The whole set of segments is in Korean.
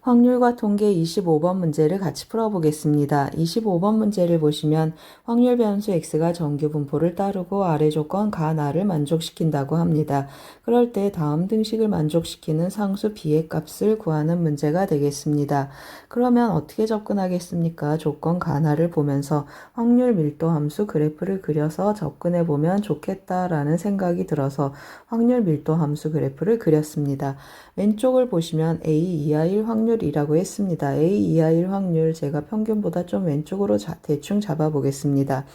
확률과 통계 25번 문제를 같이 풀어보겠습니다. 25번 문제를 보시면 확률 변수 x가 정규 분포를 따르고 아래 조건 가 나를 만족시킨다고 합니다. 그럴 때 다음 등식을 만족시키는 상수 b의 값을 구하는 문제가 되겠습니다. 그러면 어떻게 접근하겠습니까? 조건 가 나를 보면서 확률 밀도 함수 그래프를 그려서 접근해 보면 좋겠다라는 생각이 들어서 확률 밀도 함수 그래프를 그렸습니다. 왼쪽을 보시면 A 이하일 확률이라고 했습니다. A 이하일 확률 제가 평균보다 좀 왼쪽으로 대충 잡아보겠습니다.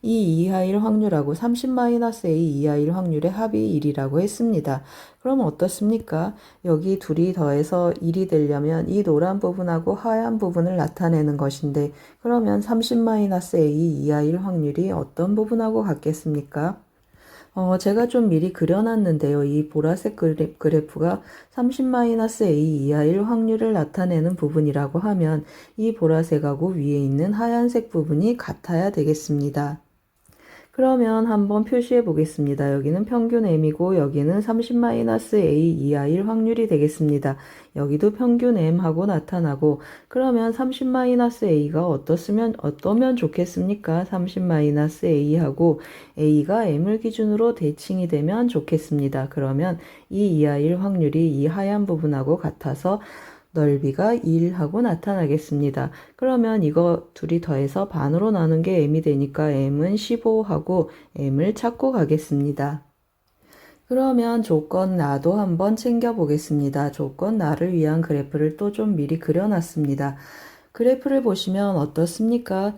이 이하일 확률하고 30-A 이하일 확률의 합이 1이라고 했습니다. 그럼 어떻습니까? 여기 둘이 더해서 1이 되려면 이 노란 부분하고 하얀 부분을 나타내는 것인데 그러면 30-A 이하일 확률이 어떤 부분하고 같겠습니까? 제가 좀 미리 그려놨는데요. 이 보라색 그래프가 30-A 이하일 확률을 나타내는 부분이라고 하면 이 보라색하고 위에 있는 하얀색 부분이 같아야 되겠습니다. 그러면 한번 표시해 보겠습니다. 여기는 평균 M이고 여기는 30-A 이하일 확률이 되겠습니다. 여기도 평균 M하고 나타나고 그러면 30-A가 어떠면 좋겠습니까? 30-A하고 A가 M을 기준으로 대칭이 되면 좋겠습니다. 그러면 이 이하일 확률이 이 하얀 부분하고 같아서 넓이가 1하고 나타나겠습니다. 그러면 이거 둘이 더해서 반으로 나눈 게 m이 되니까 m은 15하고 m을 찾고 가겠습니다. 그러면 조건 나도 한번 챙겨보겠습니다. 조건 나를 위한 그래프를 또 좀 미리 그려놨습니다. 그래프를 보시면 어떻습니까?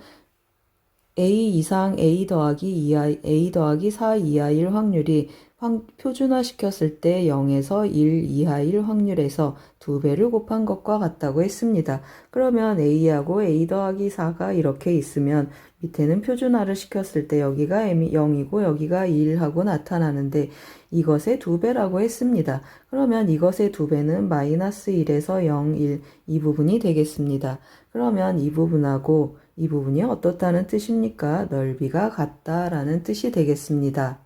A 이상 A 더하기 4 이하일 확률이 표준화 시켰을 때 0에서 1 이하일 확률에서 2배를 곱한 것과 같다고 했습니다. 그러면 A하고 A 더하기 4가 이렇게 있으면 밑에는 표준화를 시켰을 때 여기가 0이고 여기가 1하고 나타나는데 이것의 2배라고 했습니다. 그러면 이것의 2배는 마이너스 1에서 0, 1 이 부분이 되겠습니다. 그러면 이 부분하고 이 부분이 어떻다는 뜻입니까? 넓이가 같다라는 뜻이 되겠습니다.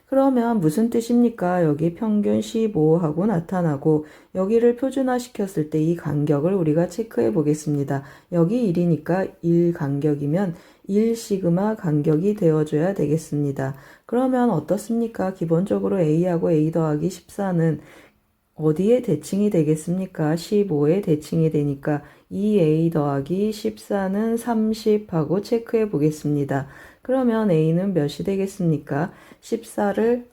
그러면 무슨 뜻입니까? 여기 평균 15하고 나타나고 여기를 표준화 시켰을 때 이 간격을 우리가 체크해 보겠습니다. 여기 1이니까 1 간격이면 1 시그마 간격이 되어줘야 되겠습니다. 그러면 어떻습니까? 기본적으로 A하고 A 더하기 14는 어디에 대칭이 되겠습니까? 15에 대칭이 되니까 2A 더하기 14는 30하고 체크해 보겠습니다. 그러면 A는 몇이 되겠습니까? 14가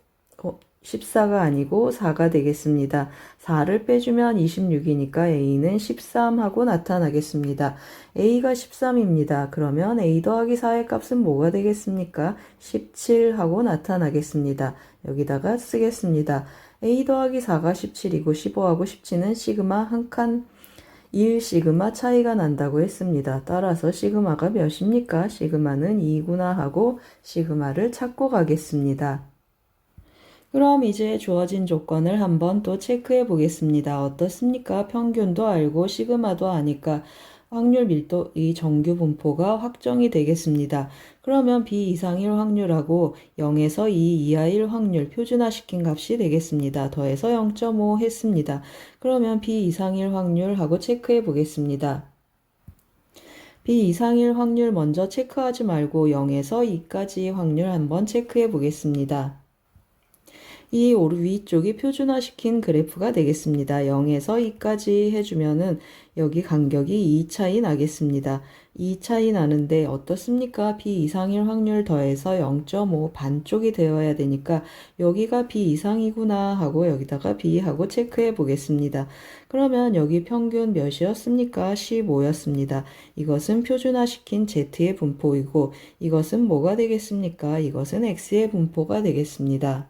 아니고 4가 되겠습니다. 4를 빼주면 26이니까 A는 13하고 나타나겠습니다. A가 13입니다. 그러면 A 더하기 4의 값은 뭐가 되겠습니까? 17하고 나타나겠습니다. 여기다가 쓰겠습니다. A 더하기 4가 17이고 15하고 17은 시그마 한 칸 1 시그마 차이가 난다고 했습니다. 따라서 시그마가 몇입니까? 시그마는 2구나 하고 시그마를 찾고 가겠습니다. 그럼 이제 주어진 조건을 한번 또 체크해 보겠습니다. 어떻습니까? 평균도 알고 시그마도 아니까 확률 밀도 이 정규 분포가 확정이 되겠습니다. 그러면 B 이상일 확률하고 0에서 2 이하일 확률 표준화시킨 값이 되겠습니다. 더해서 0.5 했습니다. 그러면 B 이상일 확률하고 체크해 보겠습니다. B 이상일 확률 먼저 체크하지 말고 0에서 2까지 확률 한번 체크해 보겠습니다. 이 위쪽이 표준화시킨 그래프가 되겠습니다. 0에서 2까지 해주면은 여기 간격이 2 차이 나겠습니다. 2 차이 나는데 어떻습니까? B 이상일 확률 더해서 0.5 반쪽이 되어야 되니까 여기가 B 이상이구나 하고 여기다가 B 하고 체크해 보겠습니다. 그러면 여기 평균 몇이었습니까? 15였습니다. 이것은 표준화시킨 Z의 분포이고 이것은 뭐가 되겠습니까? 이것은 X의 분포가 되겠습니다.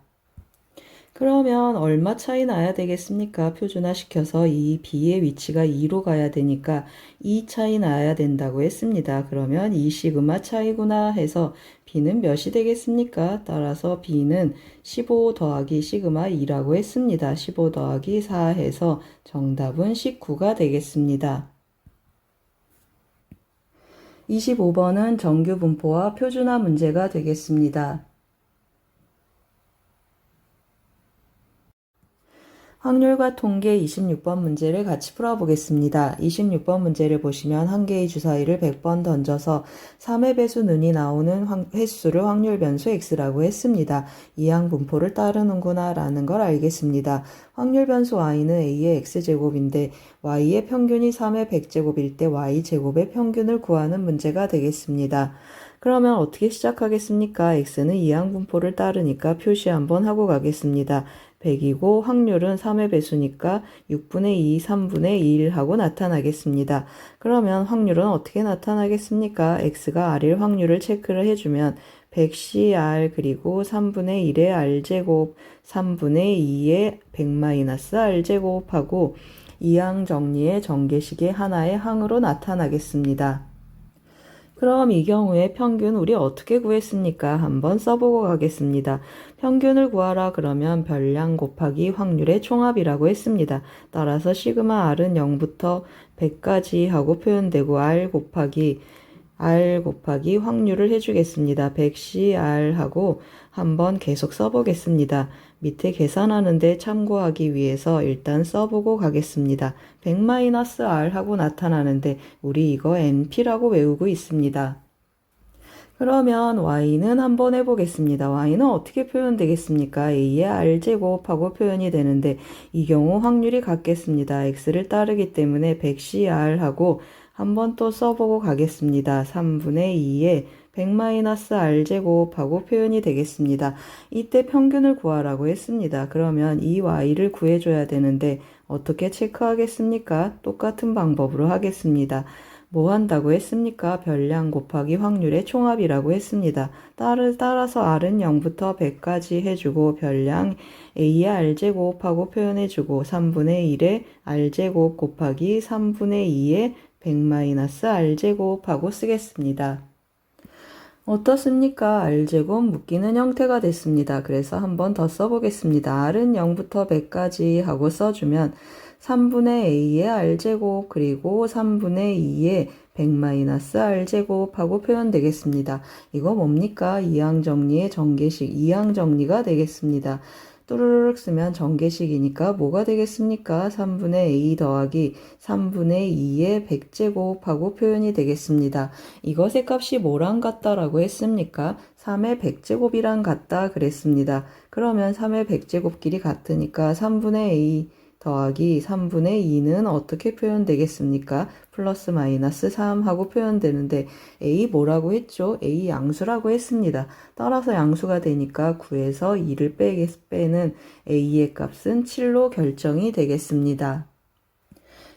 그러면 얼마 차이 나야 되겠습니까? 표준화 시켜서 이 B의 위치가 2로 가야 되니까 2 차이 나야 된다고 했습니다. 그러면 2 시그마 차이구나 해서 B는 몇이 되겠습니까? 따라서 B는 15 더하기 시그마 2라고 했습니다. 15 더하기 4 해서 정답은 19가 되겠습니다. 25번은 정규 분포와 표준화 문제가 되겠습니다. 확률과 통계 26번 문제를 같이 풀어보겠습니다. 26번 문제를 보시면 한 개의 주사위를 100번 던져서 3의 배수 눈이 나오는 횟수를 확률 변수 x라고 했습니다. 이항 분포를 따르는구나 라는 걸 알겠습니다. 확률 변수 y는 a의 x제곱인데 y의 평균이 3의 100제곱일 때 y제곱의 평균을 구하는 문제가 되겠습니다. 그러면 어떻게 시작하겠습니까? x는 이항 분포를 따르니까 표시 한번 하고 가겠습니다. 100이고 확률은 3의 배수니까 6분의 2, 3분의 1 하고 나타나겠습니다. 그러면 확률은 어떻게 나타나겠습니까? x가 r일 확률을 체크를 해주면 100cr 그리고 3분의 1의 r제곱, 3분의 2의 100-r제곱 하고 이항 정리의 전개식의 하나의 항으로 나타나겠습니다. 그럼 이 경우에 평균 우리 어떻게 구했습니까? 한번 써보고 가겠습니다. 평균을 구하라 그러면 별량 곱하기 확률의 총합이라고 했습니다. 따라서 시그마 r은 0부터 100까지 하고 표현되고 r 곱하기 확률을 해주겠습니다. 100cr 하고 한번 계속 써보겠습니다. 밑에 계산하는데 참고하기 위해서 일단 써보고 가겠습니다. 100-r 하고 나타나는데 우리 이거 np라고 외우고 있습니다. 그러면 y는 한번 해보겠습니다. y는 어떻게 표현되겠습니까? a의 r제곱하고 표현이 되는데 이 경우 확률이 같겠습니다. x를 따르기 때문에 100cr 하고 한번 또 써보고 가겠습니다. 3분의 2에 100-r제곱하고 표현이 되겠습니다. 이때 평균을 구하라고 했습니다. 그러면 이 y를 구해줘야 되는데 어떻게 체크하겠습니까? 똑같은 방법으로 하겠습니다. 뭐 한다고 했습니까? 별량 곱하기 확률의 총합이라고 했습니다. 따라서 r은 0부터 100까지 해주고 별량 a의 r제곱하고 표현해주고 3분의 1의 r제곱 곱하기 3분의 2의 100-r제곱하고 쓰겠습니다. 어떻습니까? r제곱 묶이는 형태가 됐습니다. 그래서 한번 더 써보겠습니다. r은 0부터 100까지 하고 써주면 3분의 a의 r제곱 그리고 3분의 2의 100-r제곱 하고 표현되겠습니다. 이거 뭡니까? 이항 정리의 전개식, 이항 정리가 되겠습니다. 또르르륵 쓰면 전개식이니까 뭐가 되겠습니까? 3분의 a 더하기 3분의 2의 100제곱 하고 표현이 되겠습니다. 이것의 값이 뭐랑 같다라고 했습니까? 3의 100제곱이랑 같다 그랬습니다. 그러면 3의 100제곱끼리 같으니까 3분의 a 더하기 3분의 2는 어떻게 표현되겠습니까? 플러스 마이너스 3 하고 표현되는데 a 뭐라고 했죠? a 양수라고 했습니다. 따라서 양수가 되니까 9에서 2를 빼는 a의 값은 7로 결정이 되겠습니다.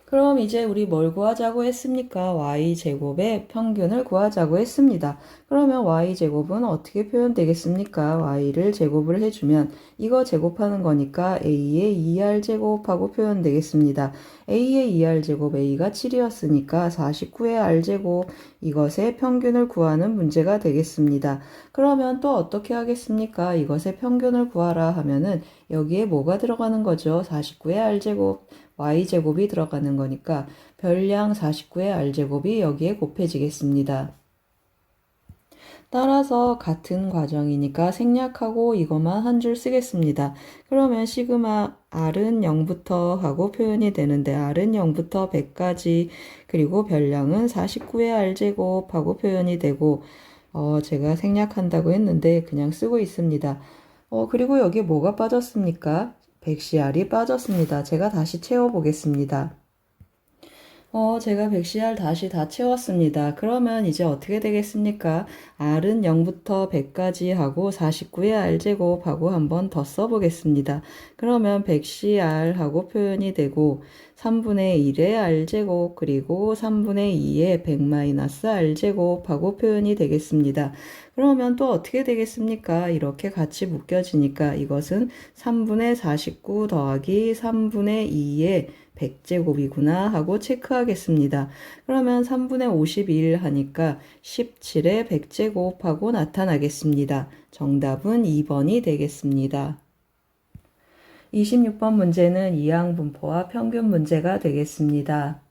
그럼 이제 우리 뭘 구하자고 했습니까? y제곱의 평균을 구하자고 했습니다. 그러면 y제곱은 어떻게 표현되겠습니까? y를 제곱을 해주면 이거 제곱하는 거니까 a의 2r제곱하고 표현되겠습니다. a의 2r제곱, a가 7이었으니까 49의 r제곱, 이것의 평균을 구하는 문제가 되겠습니다. 그러면 또 어떻게 하겠습니까? 이것의 평균을 구하라 하면은 여기에 뭐가 들어가는 거죠? 49의 r제곱, y제곱이 들어가는 거니까 별량 49의 r제곱이 여기에 곱해지겠습니다. 따라서 같은 과정이니까 생략하고 이것만 한 줄 쓰겠습니다. 그러면 시그마 r은 0부터 하고 표현이 되는데 r은 0부터 100까지 그리고 별량은 49의 r제곱 하고 표현이 되고 제가 생략한다고 했는데 그냥 쓰고 있습니다. 그리고 여기 뭐가 빠졌습니까? 100cr이 빠졌습니다. 제가 다시 채워보겠습니다. 제가 100cr 다시 다 채웠습니다. 그러면 이제 어떻게 되겠습니까? r은 0부터 100까지 하고 49의 r제곱 하고 한번 더 써보겠습니다. 그러면 100cr 하고 표현이 되고 3분의 1의 r제곱 그리고 3분의 2의 100-r제곱 하고 표현이 되겠습니다. 그러면 또 어떻게 되겠습니까? 이렇게 같이 묶여지니까 이것은 3분의 49 더하기 3분의 2의 100제곱이구나 하고 체크하겠습니다. 그러면 3분의 51 하니까 17의 100제곱 하고 나타나겠습니다. 정답은 2번이 되겠습니다. 26번 문제는 이항 분포와 평균 문제가 되겠습니다.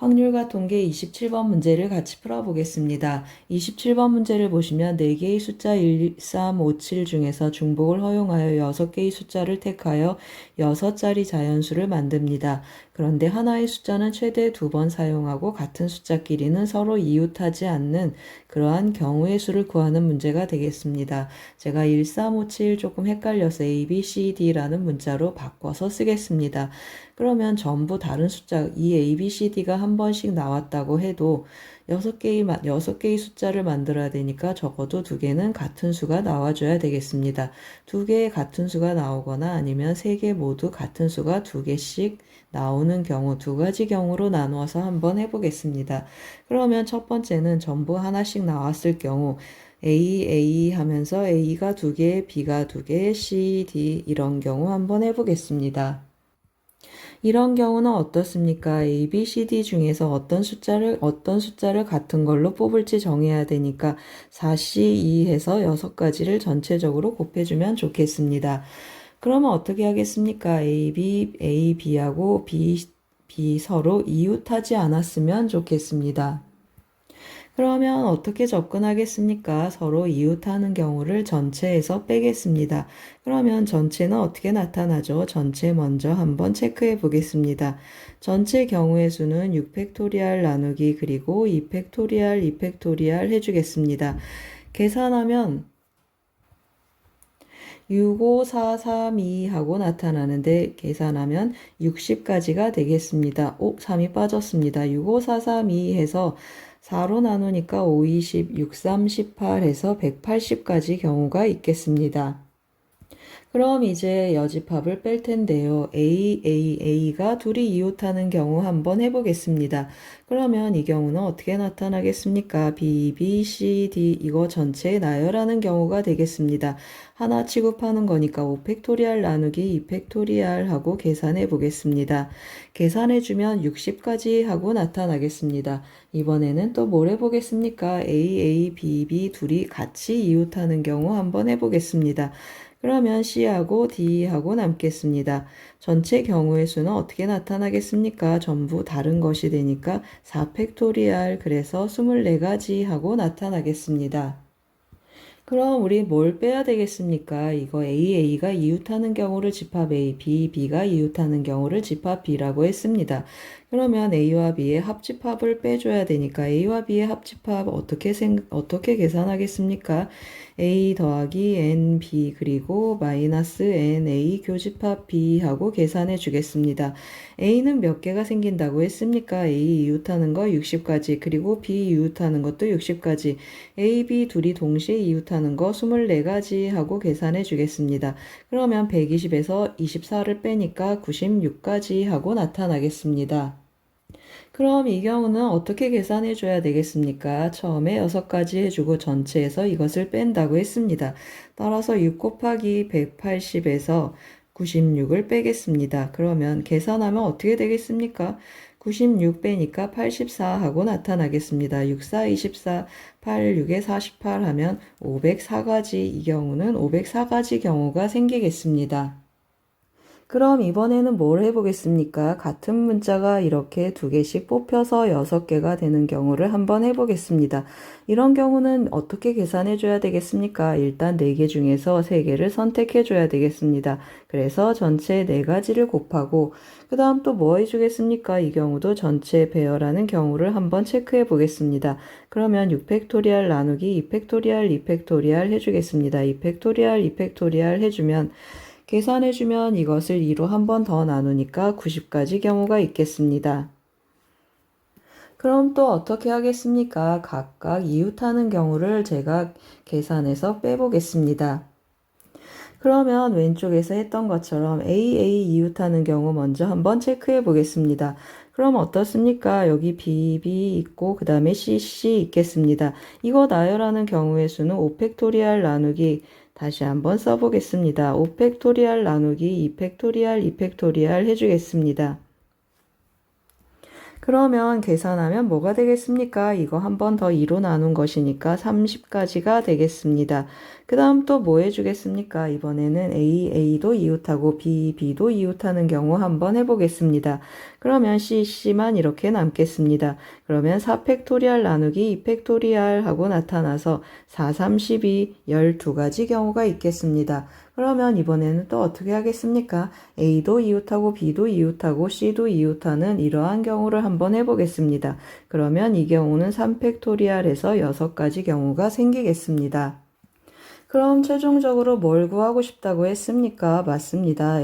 확률과 통계 27번 문제를 같이 풀어보겠습니다. 27번 문제를 보시면 4개의 숫자 1, 3, 5, 7 중에서 중복을 허용하여 6개의 숫자를 택하여 6자리 자연수를 만듭니다. 그런데 하나의 숫자는 최대 2번 사용하고 같은 숫자끼리는 서로 이웃하지 않는 그러한 경우의 수를 구하는 문제가 되겠습니다. 제가 1, 3, 5, 7 조금 헷갈려서 A, B, C, D라는 문자로 바꿔서 쓰겠습니다. 그러면 전부 다른 숫자, 이 A, B, C, D가 한 번씩 나왔다고 해도 6개의 숫자를 만들어야 되니까 적어도 2개는 같은 수가 나와줘야 되겠습니다. 2개의 같은 수가 나오거나 아니면 3개 모두 같은 수가 2개씩 나오는 경우, 2가지 경우로 나누어서 한번 해보겠습니다. 그러면 첫 번째는 전부 하나씩 나왔을 경우 A 하면서 A가 2개, B가 2개, C, D 이런 경우 한번 해보겠습니다. 이런 경우는 어떻습니까? A, B, C, D 중에서 어떤 숫자를 같은 걸로 뽑을지 정해야 되니까 4C, 2 해서 6가지를 전체적으로 곱해주면 좋겠습니다. 그러면 어떻게 하겠습니까? A, B하고 B 서로 이웃하지 않았으면 좋겠습니다. 그러면 어떻게 접근하겠습니까? 서로 이웃하는 경우를 전체에서 빼겠습니다. 그러면 전체는 어떻게 나타나죠? 전체 먼저 한번 체크해 보겠습니다. 전체 경우의 수는 6팩토리얼 나누기 그리고 2팩토리얼 해주겠습니다. 계산하면 65432 하고 나타나는데 계산하면 60까지가 되겠습니다. 3이 빠졌습니다. 65432 해서 4로 나누니까 5, 20, 6, 3, 18 해서 180까지 경우가 있겠습니다. 그럼 이제 여집합을 뺄 텐데요. A가 둘이 이웃하는 경우 한번 해보겠습니다. 그러면 이 경우는 어떻게 나타나겠습니까? B, C, D 이거 전체에 나열하는 경우가 되겠습니다. 하나 취급하는 거니까 5팩토리얼 나누기 2팩토리얼 하고 계산해 보겠습니다. 계산해주면 60까지 하고 나타나겠습니다. 이번에는 또 뭘 해보겠습니까? B 둘이 같이 이웃하는 경우 한번 해보겠습니다. 그러면 C하고 D하고 남겠습니다. 전체 경우의 수는 어떻게 나타나겠습니까? 전부 다른 것이 되니까 4팩토리얼 그래서 24가지 하고 나타나겠습니다. 그럼 우리 뭘 빼야 되겠습니까? 이거 A가 이웃하는 경우를 집합 A, B가 이웃하는 경우를 집합 B라고 했습니다. 그러면 A와 B의 합집합을 빼줘야 되니까 A와 B의 합집합 어떻게 계산하겠습니까? A 더하기 NB 그리고 마이너스 NA 교집합 B 하고 계산해 주겠습니다. A는 몇 개가 생긴다고 했습니까? A 이웃하는 거 60가지 그리고 B 이웃하는 것도 60가지 A, B 둘이 동시에 이웃하는 거 24가지 하고 계산해 주겠습니다. 그러면 120에서 24를 빼니까 96가지 하고 나타나겠습니다. 그럼 이 경우는 어떻게 계산해 줘야 되겠습니까? 처음에 6가지 해주고 전체에서 이것을 뺀다고 했습니다. 따라서 6 곱하기 180에서 96을 빼겠습니다. 그러면 계산하면 어떻게 되겠습니까? 96 빼니까 84 하고 나타나겠습니다. 6, 4, 24, 8, 6에 48 하면 504가지, 이 경우는 504가지 경우가 생기겠습니다. 그럼 이번에는 뭘 해보겠습니까? 같은 문자가 이렇게 2개씩 뽑혀서 6개가 되는 경우를 한번 해보겠습니다. 이런 경우는 어떻게 계산해 줘야 되겠습니까? 일단 4개 중에서 3개를 선택해 줘야 되겠습니다. 그래서 전체 4가지를 곱하고 그 다음 또 뭐 해주겠습니까? 이 경우도 전체 배열하는 경우를 한번 체크해 보겠습니다. 그러면 6팩토리얼 나누기 2팩토리얼 해주겠습니다. 2팩토리얼 해주면 계산해주면 이것을 2로 한 번 더 나누니까 90가지 경우가 있겠습니다. 그럼 또 어떻게 하겠습니까? 각각 이웃하는 경우를 제가 계산해서 빼보겠습니다. 그러면 왼쪽에서 했던 것처럼 A 이웃하는 경우 먼저 한번 체크해 보겠습니다. 그럼 어떻습니까? 여기 B 있고 그 다음에 C 있겠습니다. 이거 나열하는 경우의 수는 5팩토리얼 나누기 다시 한번 써보겠습니다. 5팩토리얼 나누기 2팩토리얼 해주겠습니다. 그러면 계산하면 뭐가 되겠습니까? 이거 한 번 더 2로 나눈 것이니까 30가지가 되겠습니다. 그 다음 또 뭐 해주겠습니까? 이번에는 A도 이웃하고 B도 이웃하는 경우 한번 해보겠습니다. 그러면 C만 이렇게 남겠습니다. 그러면 4팩토리얼 나누기 2팩토리얼 하고 나타나서 4, 3, 12, 12가지 경우가 있겠습니다. 그러면 이번에는 또 어떻게 하겠습니까? A도 이웃하고 B도 이웃하고 C도 이웃하는 이러한 경우를 한번 해보겠습니다. 그러면 이 경우는 3팩토리얼에서 6가지 경우가 생기겠습니다. 그럼 최종적으로 뭘 구하고 싶다고 했습니까? 맞습니다.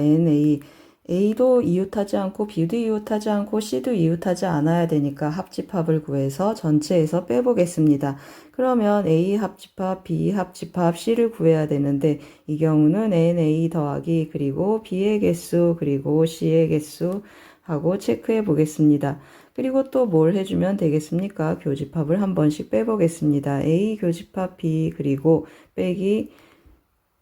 A도 이웃하지 않고 B도 이웃하지 않고 C도 이웃하지 않아야 되니까 합집합을 구해서 전체에서 빼보겠습니다. 그러면 A 합집합, B 합집합, C를 구해야 되는데 이 경우는 NA 더하기 그리고 B의 개수 그리고 C의 개수 하고 체크해 보겠습니다. 그리고 또 뭘 해주면 되겠습니까? 교집합을 한 번씩 빼보겠습니다. A 교집합 B 그리고 빼기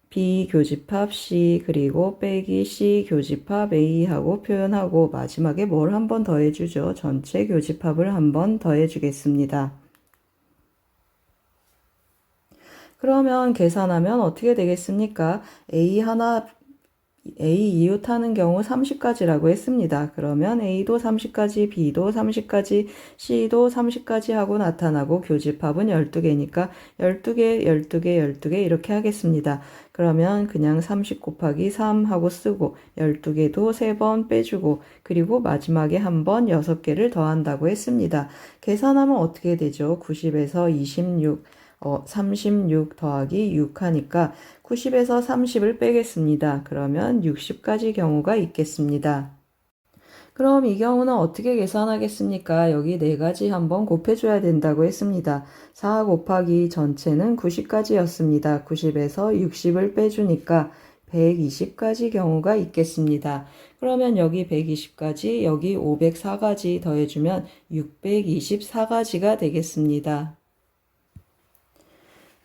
B 교집합 C 그리고 빼기 C 교집합 A 하고 표현하고 마지막에 뭘 한 번 더 해주죠. 전체 교집합을 한 번 더 해주겠습니다. 그러면 계산하면 어떻게 되겠습니까? A 이웃하는 경우 30가지라고 했습니다. 그러면 A도 30가지, B도 30가지, C도 30가지 하고 나타나고 교집합은 12개니까 12개, 12개, 12개 이렇게 하겠습니다. 그러면 그냥 30 곱하기 3 하고 쓰고 12개도 3번 빼주고 그리고 마지막에 한 번 6개를 더한다고 했습니다. 계산하면 어떻게 되죠? 90에서 26. 36 더하기 6 하니까 90에서 30을 빼겠습니다. 그러면 60가지 경우가 있겠습니다. 그럼 이 경우는 어떻게 계산하겠습니까? 여기 4가지 한번 곱해줘야 된다고 했습니다. 4 곱하기 전체는 90가지였습니다. 90에서 60을 빼주니까 120가지 경우가 있겠습니다. 그러면 여기 120가지, 여기 504가지 더해주면 624가지가 되겠습니다.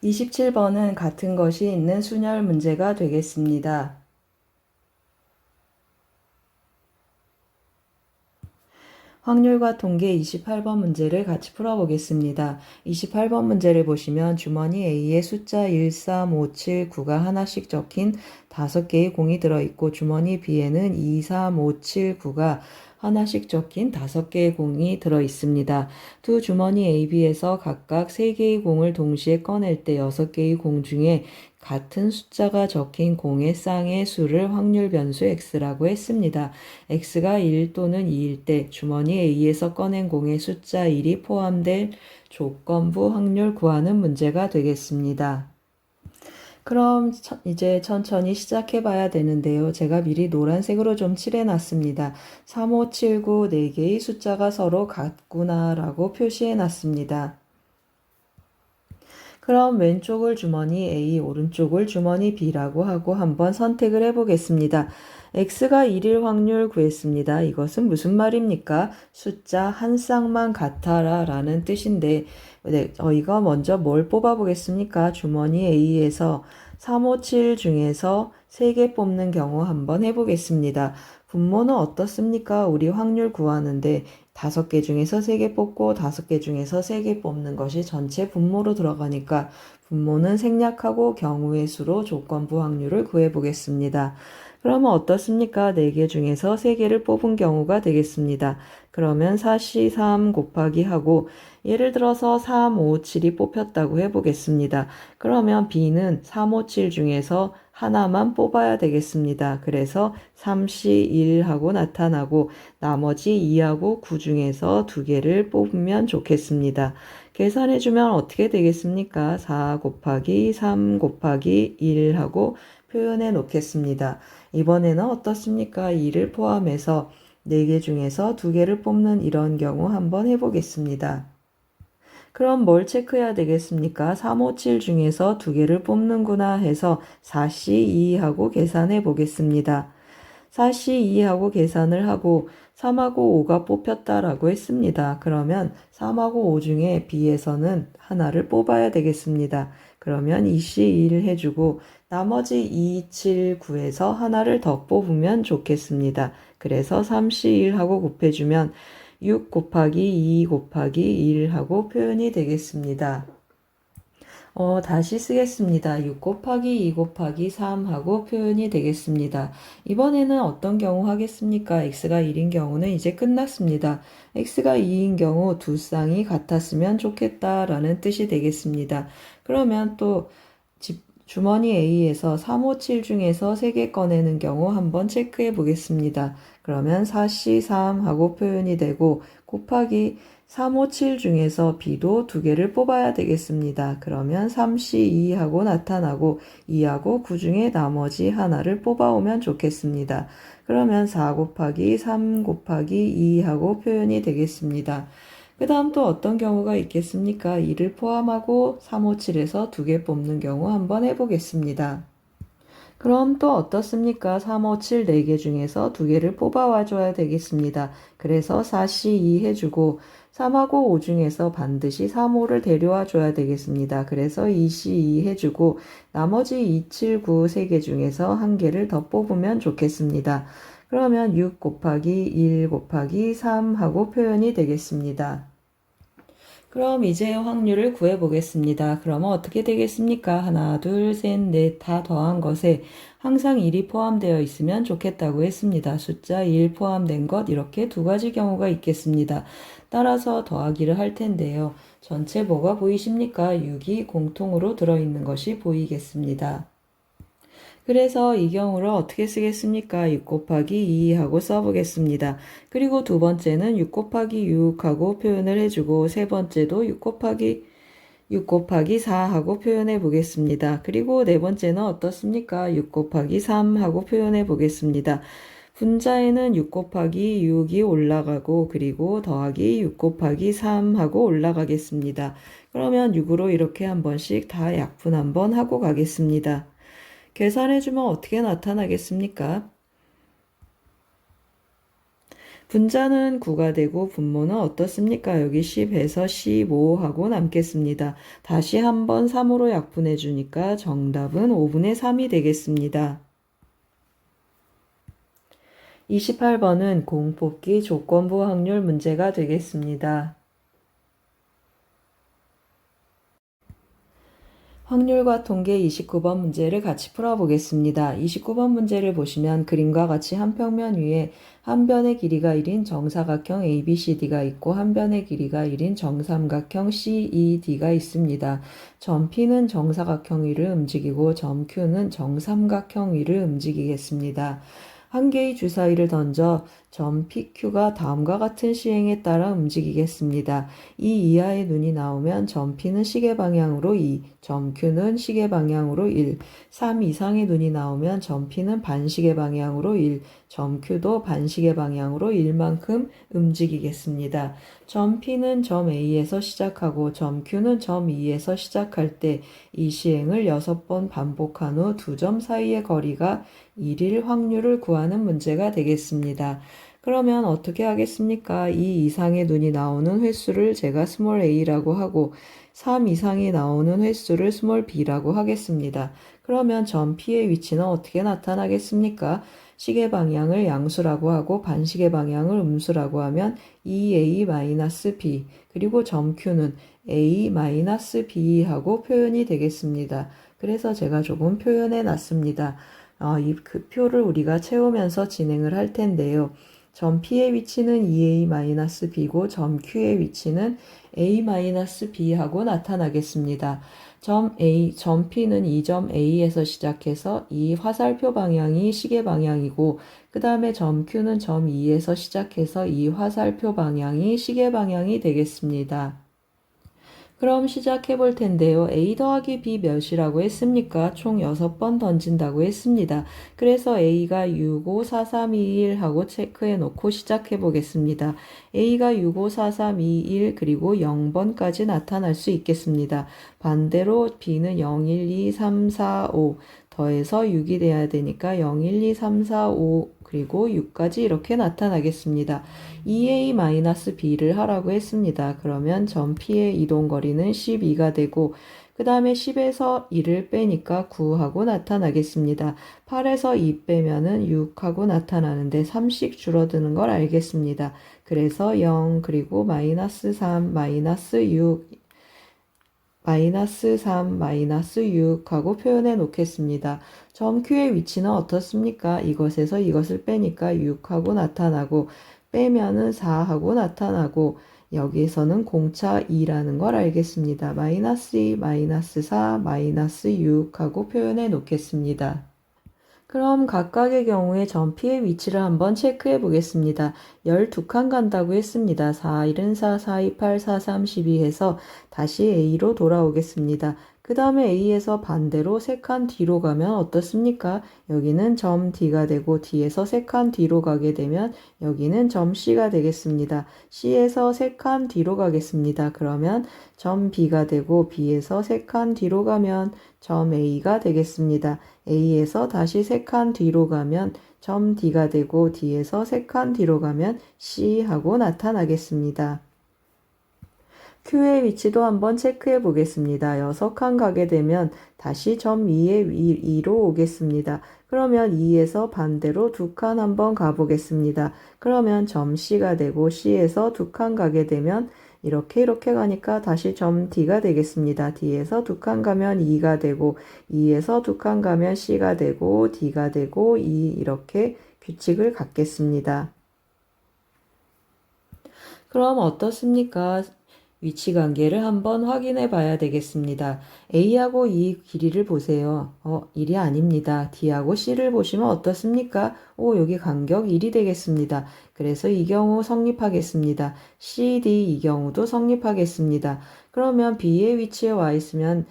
27번은 같은 것이 있는 순열 문제가 되겠습니다. 확률과 통계 28번 문제를 같이 풀어보겠습니다. 28번 문제를 보시면 주머니 A에 숫자 1, 3, 5, 7, 9가 하나씩 적힌 5개의 공이 들어있고 주머니 B에는 2, 3, 5, 7, 9가 하나씩 적힌 5개의 공이 들어있습니다. 두 주머니 A, B에서 각각 3개의 공을 동시에 꺼낼 때 6개의 공 중에 같은 숫자가 적힌 공의 쌍의 수를 확률 변수 x라고 했습니다. x가 1 또는 2일 때 주머니 A에서 꺼낸 공의 숫자 1이 포함될 조건부 확률 구하는 문제가 되겠습니다. 그럼 이제 천천히 시작해 봐야 되는데요. 제가 미리 노란색으로 좀 칠해 놨습니다. 3, 5, 7, 9 4개의 숫자가 서로 같구나 라고 표시해 놨습니다. 그럼 왼쪽을 주머니 A, 오른쪽을 주머니 B라고 하고 한번 선택을 해보겠습니다. X가 1일 확률 구했습니다. 이것은 무슨 말입니까? 숫자 한 쌍만 같아라 라는 뜻인데 이거 먼저 뭘 뽑아보겠습니까? 주머니 A에서 3, 5, 7 중에서 3개 뽑는 경우 한번 해보겠습니다. 분모는 어떻습니까? 우리 확률 구하는데 5개 중에서 3개 뽑고 5개 중에서 3개 뽑는 것이 전체 분모로 들어가니까 분모는 생략하고 경우의 수로 조건부 확률을 구해보겠습니다. 그러면 어떻습니까? 4개 중에서 3개를 뽑은 경우가 되겠습니다. 그러면 4C 3 곱하기 하고 예를 들어서 3, 5, 7이 뽑혔다고 해보겠습니다. 그러면 B는 3, 5, 7 중에서 하나만 뽑아야 되겠습니다. 그래서 3C 1 하고 나타나고 나머지 2하고 9 중에서 2개를 뽑으면 좋겠습니다. 계산해주면 어떻게 되겠습니까? 4 곱하기 3 곱하기 1 하고 표현해 놓겠습니다. 이번에는 어떻습니까? 2를 포함해서 4개 중에서 2개를 뽑는 이런 경우 한번 해보겠습니다. 그럼 뭘 체크해야 되겠습니까? 3, 5, 7 중에서 2개를 뽑는구나 해서 4C 2하고 계산해 보겠습니다. 4C 2하고 계산을 하고 3하고 5가 뽑혔다라고 했습니다. 그러면 3하고 5 중에 B에서는 하나를 뽑아야 되겠습니다. 그러면 2C 1 해주고 나머지 2, 7, 9에서 하나를 더 뽑으면 좋겠습니다. 그래서 3C 1하고 곱해주면 6 곱하기 2 곱하기 1 하고 표현이 되겠습니다. 다시 쓰겠습니다. 6 곱하기 2 곱하기 3 하고 표현이 되겠습니다. 이번에는 어떤 경우 하겠습니까? x가 1인 경우는 이제 끝났습니다. x가 2인 경우 두 쌍이 같았으면 좋겠다라는 뜻이 되겠습니다. 그러면 또 주머니 A에서 3, 5, 7 중에서 3개 꺼내는 경우 한번 체크해 보겠습니다. 그러면 4C 3 하고 표현이 되고 곱하기 3, 5, 7 중에서 B도 2개를 뽑아야 되겠습니다. 그러면 3C 2 하고 나타나고 2하고 9 중에 나머지 하나를 뽑아오면 좋겠습니다. 그러면 4 곱하기 3 곱하기 2 하고 표현이 되겠습니다. 그 다음 또 어떤 경우가 있겠습니까? 2를 포함하고 3, 5, 7에서 2개 뽑는 경우 한번 해보겠습니다. 그럼 또 어떻습니까? 3, 5, 7, 4개 중에서 2개를 뽑아와 줘야 되겠습니다. 그래서 4C 2 해주고 3하고 5 중에서 반드시 3, 5를 데려와 줘야 되겠습니다. 그래서 2C 2 해주고 나머지 2, 7, 9 3개 중에서 1개를 더 뽑으면 좋겠습니다. 그러면 6 곱하기 1 곱하기 3 하고 표현이 되겠습니다. 그럼 이제 확률을 구해보겠습니다. 그러면 어떻게 되겠습니까? 하나, 둘, 셋, 넷 다 더한 것에 항상 1이 포함되어 있으면 좋겠다고 했습니다. 숫자 1 포함된 것 이렇게 두 가지 경우가 있겠습니다. 따라서 더하기를 할 텐데요. 전체 뭐가 보이십니까? 6이 공통으로 들어있는 것이 보이겠습니다. 그래서 이 경우를 어떻게 쓰겠습니까? 6 곱하기 2 하고 써보겠습니다. 그리고 두 번째는 6 곱하기 6 하고 표현을 해주고 세 번째도 6 곱하기 4 하고 표현해 보겠습니다. 그리고 네 번째는 어떻습니까? 6 곱하기 3 하고 표현해 보겠습니다. 분자에는 6 곱하기 6이 올라가고 그리고 더하기 6 곱하기 3 하고 올라가겠습니다. 그러면 6으로 이렇게 한 번씩 다 약분 한번 하고 가겠습니다. 계산해주면 어떻게 나타나겠습니까? 분자는 9가 되고 분모는 어떻습니까? 여기 10에서 15 하고 남겠습니다. 다시 한번 3으로 약분해 주니까 정답은 5분의 3이 되겠습니다. 28번은 공뽑기 조건부 확률 문제가 되겠습니다. 확률과 통계 29번 문제를 같이 풀어보겠습니다. 29번 문제를 보시면 그림과 같이 한 평면 위에 한 변의 길이가 1인 정사각형 ABCD가 있고 한 변의 길이가 1인 정삼각형 CED가 있습니다. 점 P는 정사각형 위를 움직이고 점 Q는 정삼각형 위를 움직이겠습니다. 한 개의 주사위를 던져 점 PQ가 다음과 같은 시행에 따라 움직이겠습니다. 이 이하의 눈이 나오면 점 P는 시계 방향으로 2, 점 Q는 시계 방향으로 1, 3 이상의 눈이 나오면 점 P는 반시계 방향으로 1, 점 Q도 반시계 방향으로 1만큼 움직이겠습니다. 점 P는 점 A에서 시작하고 점 Q는 점 E에서 시작할 때 이 시행을 6번 반복한 후 두 점 사이의 거리가 1일 확률을 구하는 문제가 되겠습니다. 그러면 어떻게 하겠습니까? 2 이상의 눈이 나오는 횟수를 제가 스몰 a라고 하고 3 이상이 나오는 횟수를 스몰 b라고 하겠습니다. 그러면 점 P의 위치는 어떻게 나타나겠습니까? 시계 방향을 양수라고 하고 반시계 방향을 음수라고 하면 2a-b 그리고 점 Q는 a-b 하고 표현이 되겠습니다. 그래서 제가 조금 표현해 놨습니다. 그 표를 우리가 채우면서 진행을 할 텐데요. 점 P의 위치는 2a-b고 점 Q의 위치는 a-b 하고 나타나겠습니다. 점 P는 이 점 A에서 시작해서 이 화살표 방향이 시계 방향이고 그 다음에 점 Q는 점 E에서 시작해서 이 화살표 방향이 시계 방향이 되겠습니다. 그럼 시작해 볼 텐데요. A 더하기 B 몇이라고 했습니까? 총 6번 던진다고 했습니다. 그래서 A가 6, 5, 4, 3, 2, 1 하고 체크해 놓고 시작해 보겠습니다. A가 6, 5, 4, 3, 2, 1 그리고 0번까지 나타날 수 있겠습니다. 반대로 B는 0, 1, 2, 3, 4, 5 더해서 6이 돼야 되니까 0, 1, 2, 3, 4, 5 그리고 6까지 이렇게 나타나겠습니다. 2a-b를 하라고 했습니다. 그러면 점 P의 이동거리는 12가 되고 그 다음에 10에서 2를 빼니까 9하고 나타나겠습니다. 8에서 2 빼면은 6하고 나타나는데 3씩 줄어드는 걸 알겠습니다. 그래서 0 그리고 마이너스 3, 마이너스 6 마이너스 3, 마이너스 6 하고 표현해 놓겠습니다. 점 Q의 위치는 어떻습니까? 이것에서 이것을 빼니까 6하고 나타나고 빼면은 4하고 나타나고 여기에서는 공차 2라는 걸 알겠습니다. 마이너스 2, 마이너스 4, 마이너스 6 하고 표현해 놓겠습니다. 그럼 각각의 경우에 점 P의 위치를 한번 체크해 보겠습니다. 12칸 간다고 했습니다. 4, 1은 4, 4, 2, 8, 4, 3, 12 해서 다시 A로 돌아오겠습니다. 그 다음에 A에서 반대로 3칸 뒤로 가면 어떻습니까? 여기는 점 D가 되고 D에서 3칸 뒤로 가게 되면 여기는 점 C가 되겠습니다. C에서 3칸 뒤로 가겠습니다. 그러면 점 B가 되고 B에서 3칸 뒤로 가면 점 A가 되겠습니다. A에서 다시 3칸 뒤로 가면 점 D가 되고 D에서 3칸 뒤로 가면 C 하고 나타나겠습니다. Q의 위치도 한번 체크해 보겠습니다. 6칸 가게 되면 다시 점 2로 오겠습니다. 그러면 2에서 반대로 2칸 한번 가보겠습니다. 그러면 점 C가 되고 C에서 2칸 가게 되면 이렇게 가니까 다시 점 D가 되겠습니다. D에서 2칸 가면 2가 되고 2에서 2칸 가면 C가 되고 D가 되고 2 이렇게 규칙을 갖겠습니다. 그럼 어떻습니까? 위치 관계를 한번 확인해 봐야 되겠습니다. A하고 이 길이를 보세요. 1이 아닙니다. D하고 C를 보시면 어떻습니까? 여기 간격 1이 되겠습니다. 그래서 이 경우 성립하겠습니다. CD 이 경우도 성립하겠습니다. 그러면 B의 위치에 와 있으면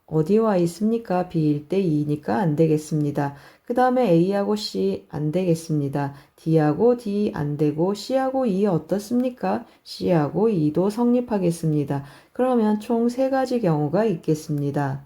어디 와 있습니까? B일 때 2니까 안 되겠습니다. 그 다음에 A하고 C 안 되겠습니다. D하고 D 안 되고 C하고 E 어떻습니까? C하고 E도 성립하겠습니다. 그러면 총 3가지 경우가 있겠습니다.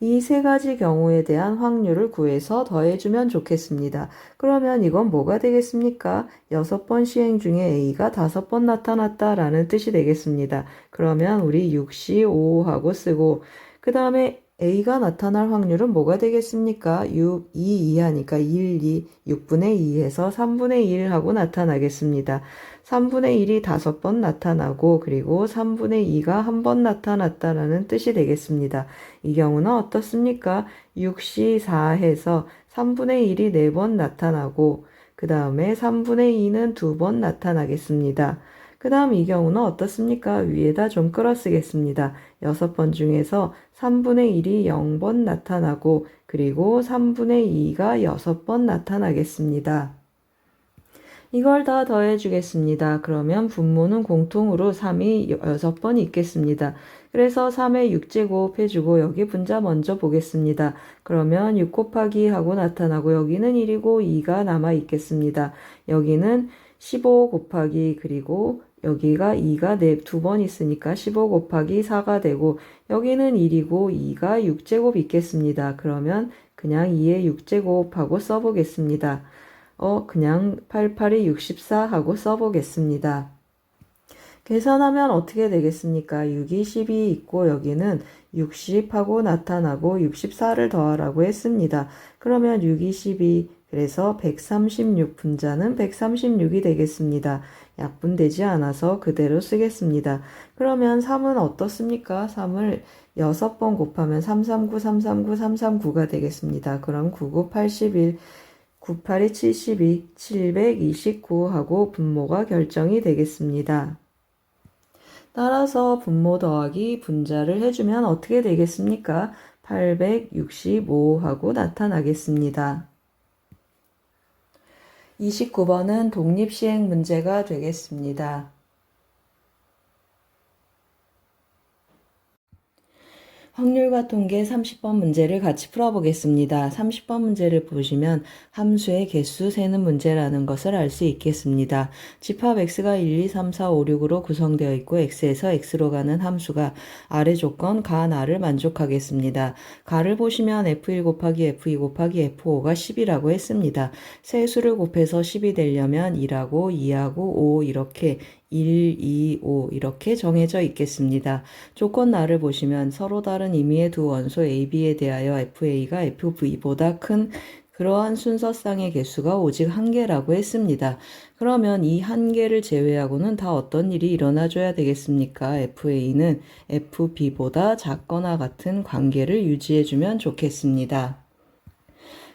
이 3가지 경우에 대한 확률을 구해서 더해주면 좋겠습니다. 그러면 이건 뭐가 되겠습니까? 6번 시행 중에 A가 5번 나타났다라는 뜻이 되겠습니다. 그러면 우리 6C 5하고 쓰고 그 다음에 A가 나타날 확률은 뭐가 되겠습니까? 6, 2, 2 하니까 1, 2, 6분의 2에서 3분의 1 하고 나타나겠습니다. 3분의 1이 5번 나타나고 그리고 3분의 2가 1번 나타났다라는 뜻이 되겠습니다. 이 경우는 어떻습니까? 6C 4해서 3분의 1이 4번 나타나고 그 다음에 3분의 2는 2번 나타나겠습니다. 그 다음 이 경우는 어떻습니까? 위에다 좀 끌어 쓰겠습니다. 6번 중에서 3분의 1이 0번 나타나고 그리고 3분의 2가 6번 나타나겠습니다. 이걸 다 더해주겠습니다. 그러면 분모는 공통으로 3이 6번 있겠습니다. 그래서 3의 6제곱 해주고 여기 분자 먼저 보겠습니다. 그러면 6 곱하기 하고 나타나고 여기는 1이고 2가 남아 있겠습니다. 여기는 15 곱하기 그리고 여기가 2가 2번 있으니까 15 곱하기 4가 되고 여기는 1이고 2가 6제곱 있겠습니다. 그러면 그냥 2의 6제곱 하고 써보겠습니다. 그냥 88이 64 하고 써보겠습니다. 계산하면 어떻게 되겠습니까? 6이 10이 있고 여기는 60 하고 나타나고 64를 더하라고 했습니다. 그러면 6이 12 그래서 136 분자는 136이 되겠습니다. 약분되지 않아서 그대로 쓰겠습니다. 그러면 3은 어떻습니까? 3을 6번 곱하면 339, 339, 339가 되겠습니다. 그럼 99, 81, 98이 72, 729 하고 분모가 결정이 되겠습니다. 따라서 분모 더하기 분자를 해주면 어떻게 되겠습니까? 865 하고 나타나겠습니다. 29번은 독립시행 문제가 되겠습니다. 확률과 통계 30번 문제를 같이 풀어보겠습니다. 30번 문제를 보시면 함수의 개수 세는 문제라는 것을 알 수 있겠습니다. 집합 x가 1, 2, 3, 4, 5, 6으로 구성되어 있고 x에서 x로 가는 함수가 아래 조건 가 나를 만족하겠습니다. 가를 보시면 f1 곱하기 f2 곱하기 f5가 10이라고 했습니다. 세 수를 곱해서 10이 되려면 1하고 2하고 5 이렇게 1, 2, 5 이렇게 정해져 있겠습니다. 조건 나를 보시면 서로 다른 임의의 두 원소 A, B에 대하여 FA가 FV보다 큰 그러한 순서쌍의 개수가 오직 한 개라고 했습니다. 그러면 이 한 개를 제외하고는 다 어떤 일이 일어나줘야 되겠습니까? FA는 FB보다 작거나 같은 관계를 유지해주면 좋겠습니다.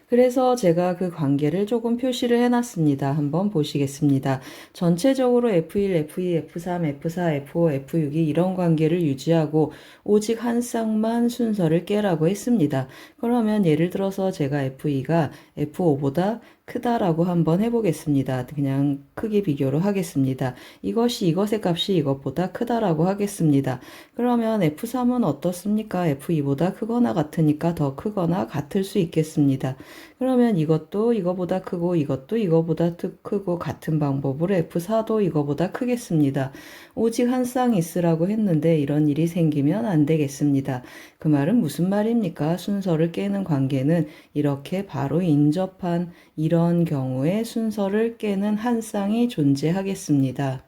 그래서 제가 그 관계를 조금 표시를 해놨습니다. 한번 보시겠습니다. 전체적으로 F1, F2, F3, F4, F5, F6이 이런 관계를 유지하고 오직 한 쌍만 순서를 깨라고 했습니다. 그러면 예를 들어서 제가 F2가 F5보다 크다라고 한번 해보겠습니다. 그냥 크기 비교로 하겠습니다. 이것의 값이 이것보다 크다라고 하겠습니다. 그러면 F3은 어떻습니까? F2보다 크거나 같으니까 더 크거나 같을 수 있겠습니다. 그러면 이것도 이거보다 크고 이것도 이거보다 크고 같은 방법으로 F4도 이거보다 크겠습니다. 오직 한 쌍 있으라고 했는데 이런 일이 생기면 안 되겠습니다. 그 말은 무슨 말입니까? 순서를 깨는 관계는 이렇게 바로 인접한 이런 경우에 순서를 깨는 한 쌍이 존재하겠습니다.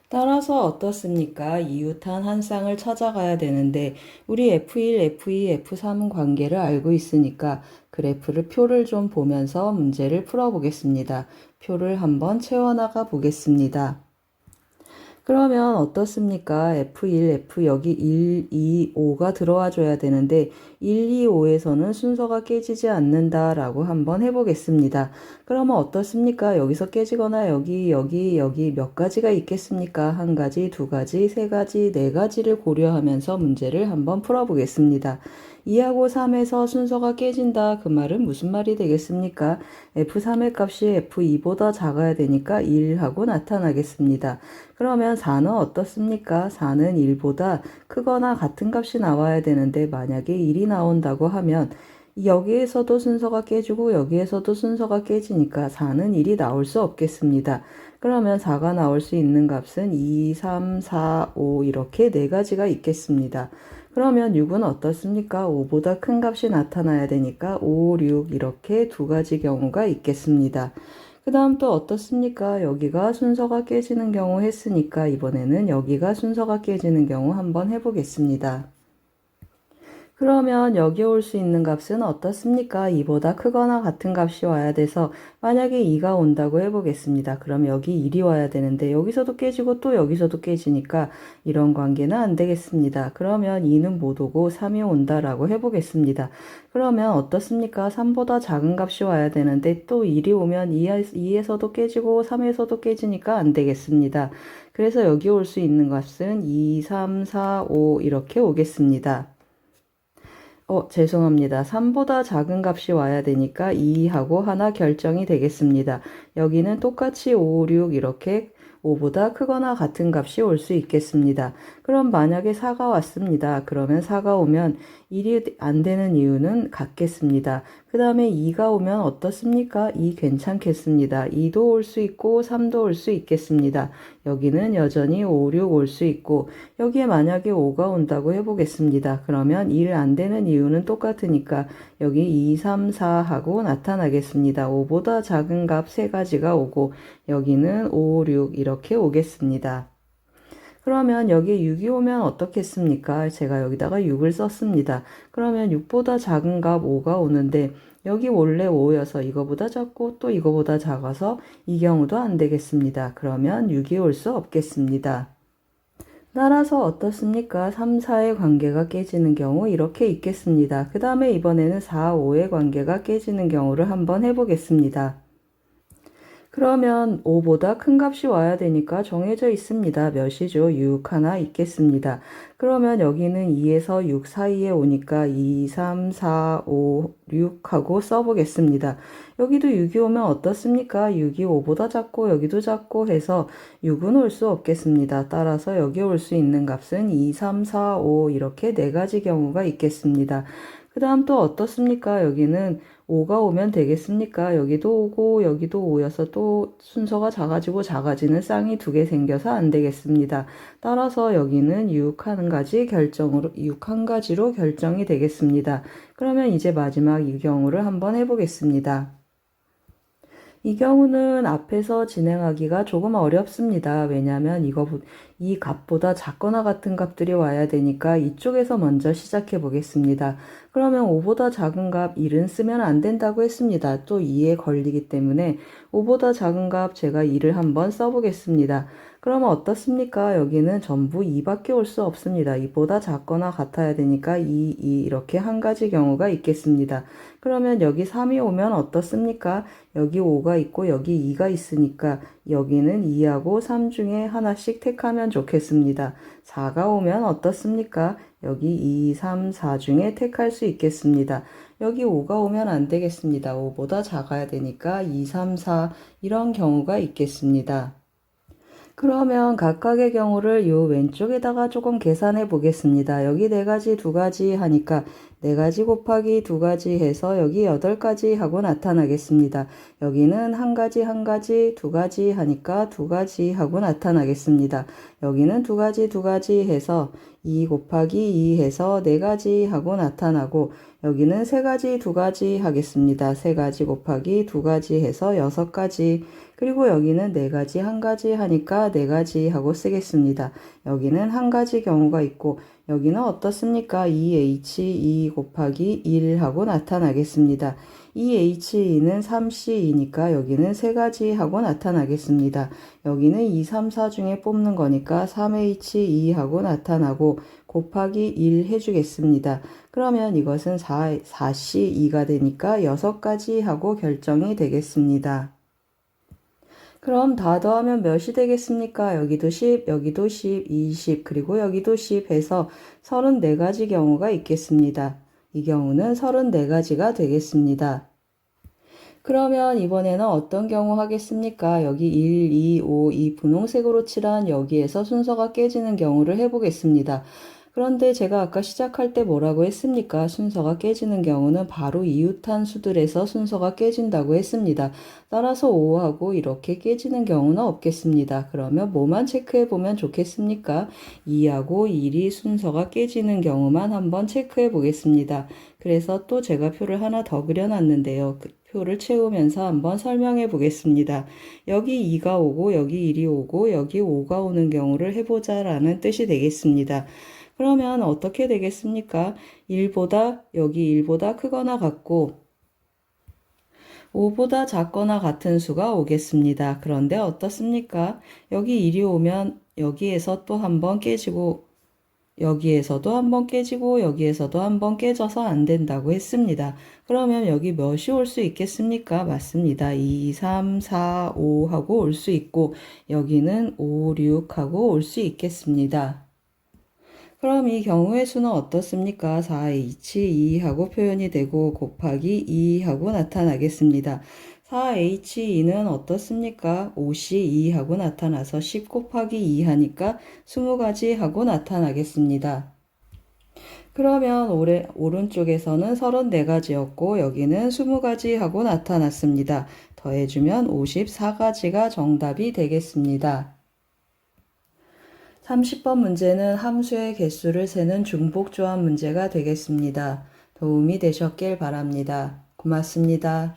따라서 어떻습니까? 이웃한 한 쌍을 찾아가야 되는데 우리 F1, F2, F3 관계를 알고 있으니까 그래프를 표를 좀 보면서 문제를 풀어보겠습니다. 표를 한번 채워나가 보겠습니다. 그러면 어떻습니까? F1, F 여기 1, 2, 5가 들어와 줘야 되는데 1, 2, 5에서는 순서가 깨지지 않는다라고 한번 해보겠습니다. 그러면 어떻습니까? 여기서 깨지거나 여기 몇 가지가 있겠습니까? 한 가지, 두 가지, 세 가지, 네 가지를 고려하면서 문제를 한번 풀어보겠습니다. 2하고 3에서 순서가 깨진다. 그 말은 무슨 말이 되겠습니까? F3의 값이 F2보다 작아야 되니까 1하고 나타나겠습니다. 그러면 4는 어떻습니까? 4는 1보다 크거나 같은 값이 나와야 되는데 만약에 1이 나온다고 하면 여기에서도 순서가 깨지고 여기에서도 순서가 깨지니까 4는 1이 나올 수 없겠습니다. 그러면 4가 나올 수 있는 값은 2, 3, 4, 5 이렇게 네 가지가 있겠습니다. 그러면 6은 어떻습니까? 5보다 큰 값이 나타나야 되니까 5, 6 이렇게 두 가지 경우가 있겠습니다. 그 다음 또 어떻습니까? 여기가 순서가 깨지는 경우 했으니까 이번에는 여기가 순서가 깨지는 경우 한번 해보겠습니다. 그러면 여기 올 수 있는 값은 어떻습니까? 2보다 크거나 같은 값이 와야 돼서 만약에 2가 온다고 해보겠습니다. 그럼 여기 1이 와야 되는데 여기서도 깨지고 또 여기서도 깨지니까 이런 관계는 안 되겠습니다. 그러면 2는 못 오고 3이 온다라고 해보겠습니다. 그러면 어떻습니까? 3보다 작은 값이 와야 되는데 또 1이 오면 2에서도 깨지고 3에서도 깨지니까 안 되겠습니다. 그래서 여기 올 수 있는 값은 2, 3, 4, 5 이렇게 오겠습니다. 죄송합니다. 3보다 작은 값이 와야 되니까 2하고 하나 결정이 되겠습니다. 여기는 똑같이 5, 6 이렇게 5보다 크거나 같은 값이 올 수 있겠습니다. 그럼 만약에 4가 왔습니다. 그러면 4가 오면 1이 안 되는 이유는 같겠습니다. 그 다음에 2가 오면 어떻습니까? 2 괜찮겠습니다. 2도 올 수 있고 3도 올 수 있겠습니다. 여기는 여전히 5, 6 올 수 있고 여기에 만약에 5가 온다고 해보겠습니다. 그러면 1 안 되는 이유는 똑같으니까 여기 2, 3, 4 하고 나타나겠습니다. 5보다 작은 값 세 가지가 오고 여기는 5, 6 이렇게 오겠습니다. 그러면 여기 6이 오면 어떻겠습니까? 제가 여기다가 6을 썼습니다. 그러면 6보다 작은 값 5가 오는데 여기 원래 5여서 이거보다 작고 또 이거보다 작아서 이 경우도 안 되겠습니다. 그러면 6이 올 수 없겠습니다. 따라서 어떻습니까? 3, 4의 관계가 깨지는 경우 이렇게 있겠습니다. 그 다음에 이번에는 4, 5의 관계가 깨지는 경우를 한번 해보겠습니다. 그러면 5보다 큰 값이 와야 되니까 정해져 있습니다. 몇이죠? 6 하나 있겠습니다. 그러면 여기는 2에서 6 사이에 오니까 2, 3, 4, 5, 6 하고 써보겠습니다. 여기도 6이 오면 어떻습니까? 6이 5보다 작고 여기도 작고 해서 6은 올 수 없겠습니다. 따라서 여기 올 수 있는 값은 2, 3, 4, 5 이렇게 네 가지 경우가 있겠습니다. 그 다음 또 어떻습니까? 여기는 5가 오면 되겠습니까? 여기도 오고 여기도 5여서 또 순서가 작아지고 작아지는 쌍이 두 개 생겨서 안 되겠습니다. 따라서 여기는 6 한 가지로 결정이 되겠습니다. 그러면 이제 마지막 이 경우를 한번 해보겠습니다. 이 경우는 앞에서 진행하기가 조금 어렵습니다. 왜냐하면 이 값보다 작거나 같은 값들이 와야 되니까 이쪽에서 먼저 시작해 보겠습니다. 그러면 5보다 작은 값 1은 쓰면 안 된다고 했습니다. 또 2에 걸리기 때문에 5보다 작은 값 제가 2를 한번 써보겠습니다. 그러면 어떻습니까? 여기는 전부 2밖에 올 수 없습니다. 2보다 작거나 같아야 되니까 2 이렇게 한 가지 경우가 있겠습니다. 그러면 여기 3이 오면 어떻습니까? 여기 5가 있고 여기 2가 있으니까 여기는 2하고 3 중에 하나씩 택하면 좋겠습니다. 4가 오면 어떻습니까? 여기 2, 3, 4 중에 택할 수 있겠습니다. 여기 5가 오면 안 되겠습니다. 5보다 작아야 되니까 2, 3, 4 이런 경우가 있겠습니다. 그러면 각각의 경우를 요 왼쪽에다가 조금 계산해 보겠습니다. 여기 4가지, 2가지 하니까 4가지 곱하기 2가지 해서 여기 8가지 하고 나타나겠습니다. 여기는 1가지, 1가지, 2가지 하니까 2가지 하고 나타나겠습니다. 여기는 2가지, 2가지 해서 2 곱하기 2 해서 4가지 하고 나타나고 여기는 3가지, 2가지 하겠습니다. 3가지 곱하기 2가지 해서 6가지 그리고 여기는 4가지, 1가지 하니까 4가지 하고 쓰겠습니다. 여기는 1가지 경우가 있고 여기는 어떻습니까? 2h2 곱하기 1 하고 나타나겠습니다. 2h2는 3c2니까 여기는 3가지 하고 나타나겠습니다. 여기는 2, 3, 4 중에 뽑는 거니까 3h2 하고 나타나고 곱하기 1 해주겠습니다. 그러면 이것은 4c2가 되니까 6가지 하고 결정이 되겠습니다. 그럼 다 더하면 몇이 되겠습니까? 여기도 10, 여기도 10, 20, 그리고 여기도 10 해서 34가지 경우가 있겠습니다. 이 경우는 34가지가 되겠습니다. 그러면 이번에는 어떤 경우 하겠습니까? 여기 1, 2, 5, 이 분홍색으로 칠한 여기에서 순서가 깨지는 경우를 해보겠습니다. 그런데 제가 아까 시작할 때 뭐라고 했습니까? 순서가 깨지는 경우는 바로 이웃한 수들에서 순서가 깨진다고 했습니다. 따라서 5하고 이렇게 깨지는 경우는 없겠습니다. 그러면 뭐만 체크해 보면 좋겠습니까? 2하고 1이 순서가 깨지는 경우만 한번 체크해 보겠습니다. 그래서 또 제가 표를 하나 더 그려놨는데요. 표를 채우면서 한번 설명해 보겠습니다. 여기 2가 오고 여기 1이 오고 여기 5가 오는 경우를 해보자 라는 뜻이 되겠습니다. 그러면 어떻게 되겠습니까? 1보다 여기 1보다 크거나 같고 5보다 작거나 같은 수가 오겠습니다. 그런데 어떻습니까? 여기 1이 오면 여기에서 또 한번 깨지고 여기에서도 한번 깨지고 여기에서도 한번 깨져서 안 된다고 했습니다. 그러면 여기 몇이 올 수 있겠습니까? 맞습니다. 2, 3, 4, 5 하고 올 수 있고 여기는 5, 6 하고 올 수 있겠습니다. 그럼 이 경우의 수는 어떻습니까? 4h2 하고 표현이 되고 곱하기 2 하고 나타나겠습니다. 4h2는 어떻습니까? 5c2 하고 나타나서 10 곱하기 2 하니까 20가지 하고 나타나겠습니다. 그러면 오른쪽에서는 34가지였고 여기는 20가지 하고 나타났습니다. 더해주면 54가지가 정답이 되겠습니다. 30번 문제는 함수의 개수를 세는 중복조합 문제가 되겠습니다. 도움이 되셨길 바랍니다. 고맙습니다.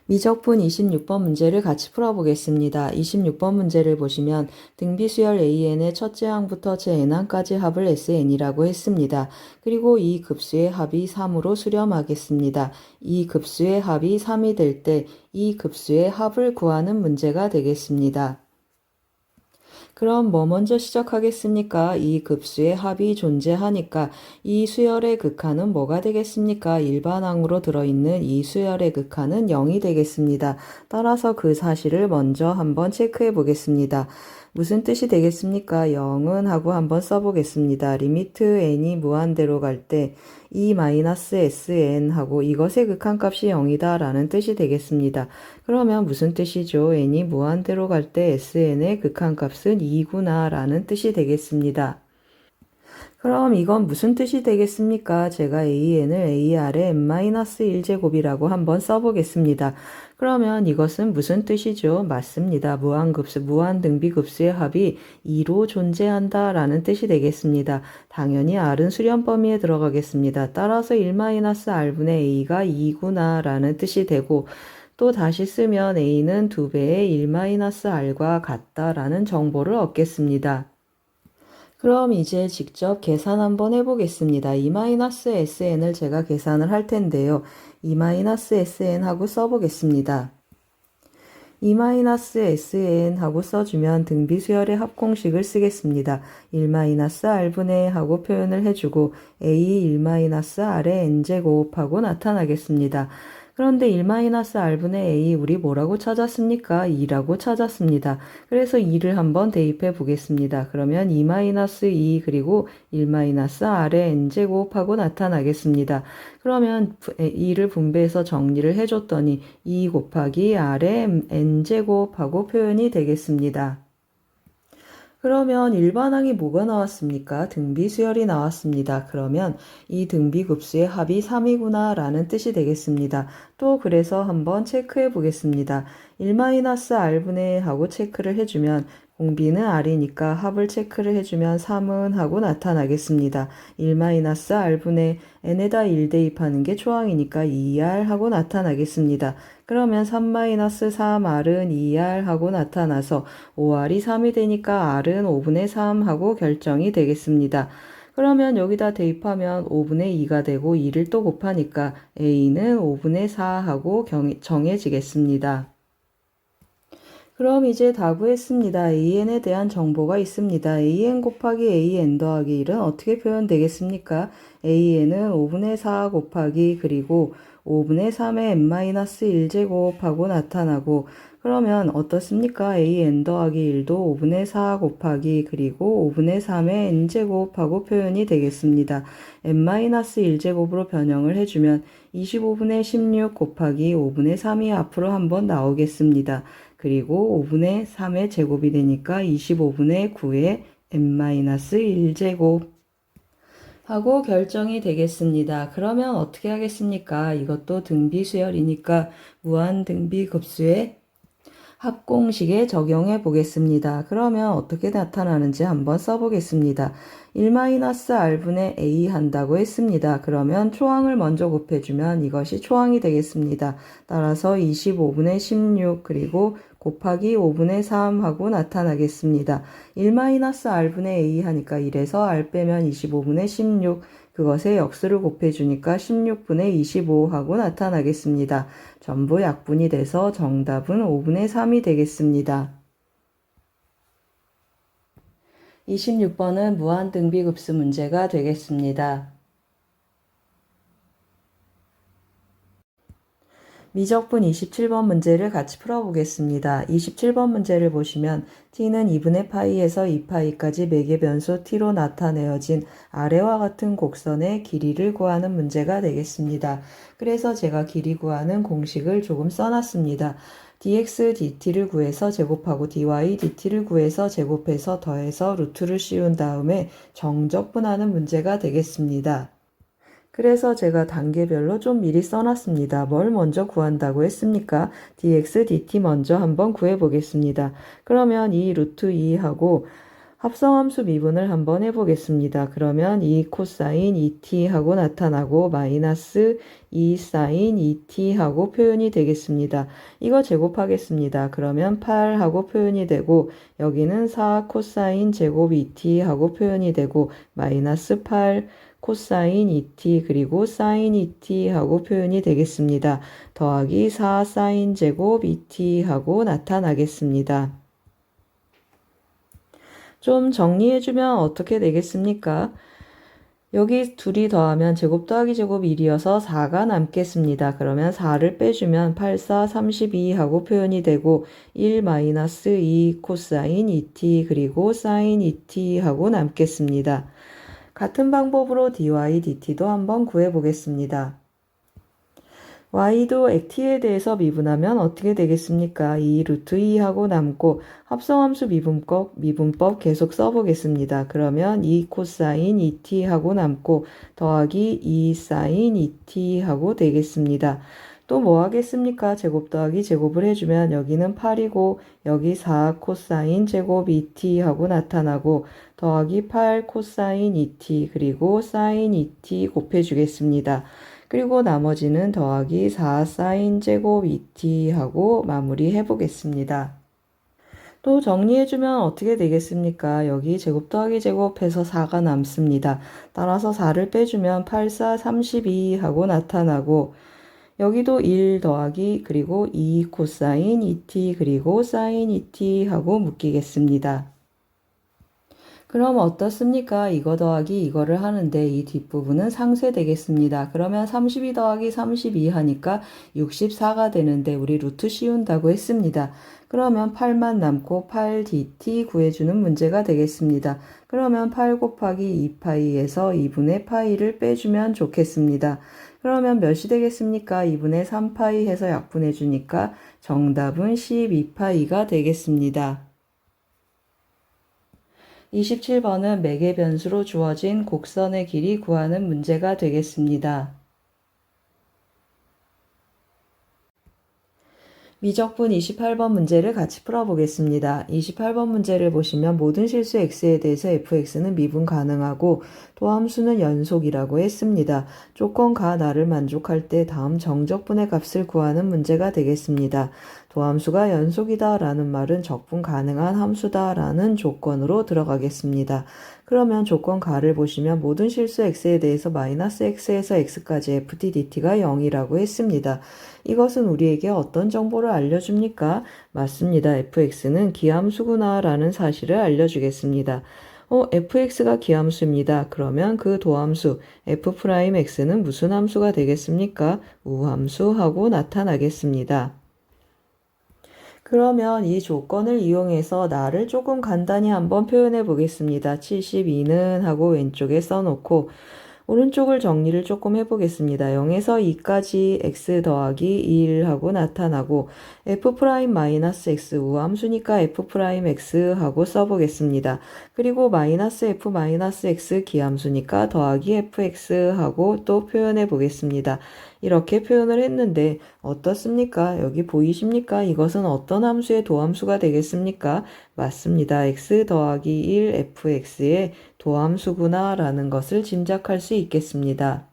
미적분 26번 문제를 같이 풀어보겠습니다. 26번 문제를 보시면 등비수열 AN의 첫째 항부터 제n항까지 합을 SN이라고 했습니다. 그리고 이 급수의 합이 3으로 수렴하겠습니다. 이 급수의 합이 3이 될 때 이 급수의 합을 구하는 문제가 되겠습니다. 그럼 뭐 먼저 시작하겠습니까? 이 급수의 합이 존재하니까 이 수열의 극한은 뭐가 되겠습니까? 일반항으로 들어있는 이 수열의 극한은 0이 되겠습니다. 따라서 그 사실을 먼저 한번 체크해 보겠습니다. 무슨 뜻이 되겠습니까? 0은 하고 한번 써보겠습니다. 리미트 n이 무한대로 갈 때 E-SN 하고 이것의 극한값이 0이다 라는 뜻이 되겠습니다. 그러면 무슨 뜻이죠? n이 무한대로 갈 때 SN의 극한값은 2구나 라는 뜻이 되겠습니다. 그럼 이건 무슨 뜻이 되겠습니까? 제가 AN을 AR의 n-1제곱이라고 한번 써보겠습니다. 그러면 이것은 무슨 뜻이죠? 맞습니다. 무한급수, 무한등비급수의 합이 2로 존재한다 라는 뜻이 되겠습니다. 당연히 R은 수렴 범위에 들어가겠습니다. 따라서 1-R분의 A가 2구나 라는 뜻이 되고 또 다시 쓰면 a는 2배의 1-r과 같다라는 정보를 얻겠습니다. 그럼 이제 직접 계산 한번 해보겠습니다. 2-sn을 제가 계산을 할 텐데요. 2-sn 하고 써보겠습니다. 2-sn 하고 써주면 등비수열의 합공식을 쓰겠습니다. 1-r분의 하고 표현을 해주고 a 1-r의 n제곱하고 나타나겠습니다. 그런데 1-r분의 a 우리 뭐라고 찾았습니까? 2라고 찾았습니다. 그래서 2를 한번 대입해 보겠습니다. 그러면 2-2 그리고 1-r의 n제곱하고 나타나겠습니다. 그러면 2를 분배해서 정리를 해줬더니 2 곱하기 r의 n제곱하고 표현이 되겠습니다. 그러면 일반항이 뭐가 나왔습니까? 등비수열이 나왔습니다. 그러면 이 등비급수의 합이 3이구나 라는 뜻이 되겠습니다. 또 그래서 한번 체크해 보겠습니다. 1-r분의 하고 체크를 해주면 공비는 r이니까 합을 체크를 해주면 3은 하고 나타나겠습니다. 1-r분의 n에다 1 대입하는 게 초항이니까 2r 하고 나타나겠습니다. 그러면 3-3r은 2r 하고 나타나서 5r이 3이 되니까 r은 5분의 3 하고 결정이 되겠습니다. 그러면 여기다 대입하면 5분의 2가 되고 2를 또 곱하니까 a는 5분의 4 하고 정해지겠습니다. 그럼 이제 다 구했습니다. an에 대한 정보가 있습니다. an 곱하기 an 더하기 1은 어떻게 표현되겠습니까? an은 5분의 4 곱하기 그리고 5분의 3의 n-1제곱하고 나타나고 그러면 어떻습니까? an 더하기 1도 5분의 4 곱하기 그리고 5분의 3의 n제곱하고 표현이 되겠습니다. n-1제곱으로 변형을 해주면 25분의 16 곱하기 5분의 3이 앞으로 한번 나오겠습니다. 그리고 5분의 3의 제곱이 되니까 25분의 9의 n-1제곱 하고 결정이 되겠습니다. 그러면 어떻게 하겠습니까? 이것도 등비수열이니까 무한등비급수의 합공식에 적용해 보겠습니다. 그러면 어떻게 나타나는지 한번 써보겠습니다. 1-r분의 a 한다고 했습니다. 그러면 초항을 먼저 곱해주면 이것이 초항이 되겠습니다. 따라서 25분의 16 그리고 곱하기 5분의 3 하고 나타나겠습니다. 1-r분의 a 하니까 1에서 r 빼면 25분의 16 그것에 역수를 곱해주니까 16분의 25 하고 나타나겠습니다. 전부 약분이 돼서 정답은 5분의 3이 되겠습니다. 26번은 무한등비급수 문제가 되겠습니다. 미적분 27번 문제를 같이 풀어보겠습니다. 27번 문제를 보시면 t는 2분의 파이에서 2파이까지 매개 변수 t로 나타내어진 아래와 같은 곡선의 길이를 구하는 문제가 되겠습니다. 그래서 제가 길이 구하는 공식을 조금 써놨습니다. dx dt를 구해서 제곱하고 dy dt를 구해서 제곱해서 더해서 루트를 씌운 다음에 정적분하는 문제가 되겠습니다. 그래서 제가 단계별로 좀 미리 써놨습니다. 뭘 먼저 구한다고 했습니까? dx, dt 먼저 한번 구해보겠습니다. 그러면 이 루트 2하고 합성함수 미분을 한번 해보겠습니다. 그러면 2 코사인 2t 하고 나타나고 마이너스 2 사인 2t 하고 표현이 되겠습니다. 이거 제곱하겠습니다. 그러면 8 하고 표현이 되고 여기는 4 코사인 제곱 2t 하고 표현이 되고 마이너스 8 코사인 2t 그리고 사인 2t 하고 표현이 되겠습니다. 더하기 4 사인 제곱 2t 하고 나타나겠습니다. 좀 정리해주면 어떻게 되겠습니까? 여기 둘이 더하면 제곱 더하기 제곱 1이어서 4가 남겠습니다. 그러면 4를 빼주면 8, 4, 32 하고 표현이 되고 1 마이너스 2 코사인 2t 그리고 사인 2t 하고 남겠습니다. 같은 방법으로 dy, dt도 한번 구해보겠습니다. y도 t에 대해서 미분하면 어떻게 되겠습니까? 2 루트 2하고 남고 합성함수 미분법 계속 써보겠습니다. 그러면 2 코사인 2t 하고 남고 더하기 2 사인 2t 하고 되겠습니다. 또 뭐 하겠습니까? 제곱 더하기 제곱을 해주면 여기는 8이고 여기 4 코사인 제곱 2t 하고 나타나고 더하기 8 코사인 2t 그리고 사인 2t 곱해주겠습니다. 그리고 나머지는 더하기 4 사인 제곱 2t 하고 마무리해 보겠습니다. 또 정리해주면 어떻게 되겠습니까? 여기 제곱 더하기 제곱해서 4가 남습니다. 따라서 4를 빼주면 8, 4, 32 하고 나타나고 여기도 1 더하기 그리고 2 코사인 2t 그리고 사인 2t 하고 묶이겠습니다. 그럼 어떻습니까? 이거 더하기 이거를 하는데 이 뒷부분은 상쇄되겠습니다. 그러면 32 더하기 32 하니까 64가 되는데 우리 루트 씌운다고 했습니다. 그러면 8만 남고 8dt 구해주는 문제가 되겠습니다. 그러면 8 곱하기 2파이에서 2분의 파이를 빼주면 좋겠습니다. 그러면 몇이 되겠습니까? 2분의 3파이 해서 약분해주니까 정답은 12파이가 되겠습니다. 27번은 매개 변수로 주어진 곡선의 길이 구하는 문제가 되겠습니다. 미적분 28번 문제를 같이 풀어보겠습니다. 28번 문제를 보시면 모든 실수 x에 대해서 fx는 미분 가능하고 도함수는 연속이라고 했습니다. 조건가 나를 만족할 때 다음 정적분의 값을 구하는 문제가 되겠습니다. 도함수가 연속이다 라는 말은 적분 가능한 함수다 라는 조건으로 들어가겠습니다. 그러면 조건 가를 보시면 모든 실수 x에 대해서 마이너스 x에서 x까지 ftdt가 0이라고 했습니다. 이것은 우리에게 어떤 정보를 알려줍니까? 맞습니다. fx는 기함수구나 라는 사실을 알려주겠습니다. fx가 기함수입니다. 그러면 그 도함수 f'x는 무슨 함수가 되겠습니까? 우함수하고 나타나겠습니다. 그러면 이 조건을 이용해서 나를 조금 간단히 한번 표현해 보겠습니다. 72는 하고 왼쪽에 써놓고 오른쪽을 정리를 조금 해보겠습니다. 0에서 2까지 x 더하기 1 하고 나타나고 f'-x 우함수니까 f'(x) 하고 써보겠습니다. 그리고 마이너스 f-x 기함수니까 더하기 fx 하고 또 표현해 보겠습니다. 이렇게 표현을 했는데 어떻습니까? 여기 보이십니까? 이것은 어떤 함수의 도함수가 되겠습니까? 맞습니다. x 더하기 1 fx의 도함수구나 라는 것을 짐작할 수 있겠습니다.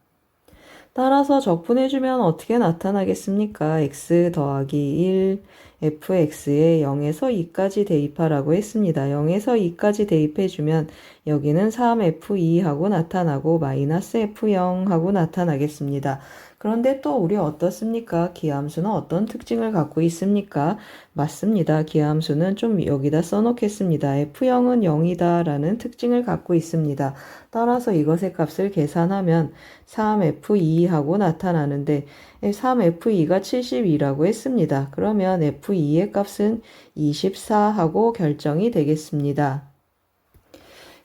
따라서 적분해주면 어떻게 나타나겠습니까? x 더하기 1 fx에 0에서 2까지 대입하라고 했습니다. 0에서 2까지 대입해주면 여기는 3f2 하고 나타나고 마이너스 f0 하고 나타나겠습니다. 그런데 또 우리 어떻습니까? 기함수는 어떤 특징을 갖고 있습니까? 맞습니다. 기함수는 좀 여기다 써놓겠습니다. f0은 0이다 라는 특징을 갖고 있습니다. 따라서 이것의 값을 계산하면 3f2 하고 나타나는데 3f2가 72라고 했습니다. 그러면 f2의 값은 24 하고 결정이 되겠습니다.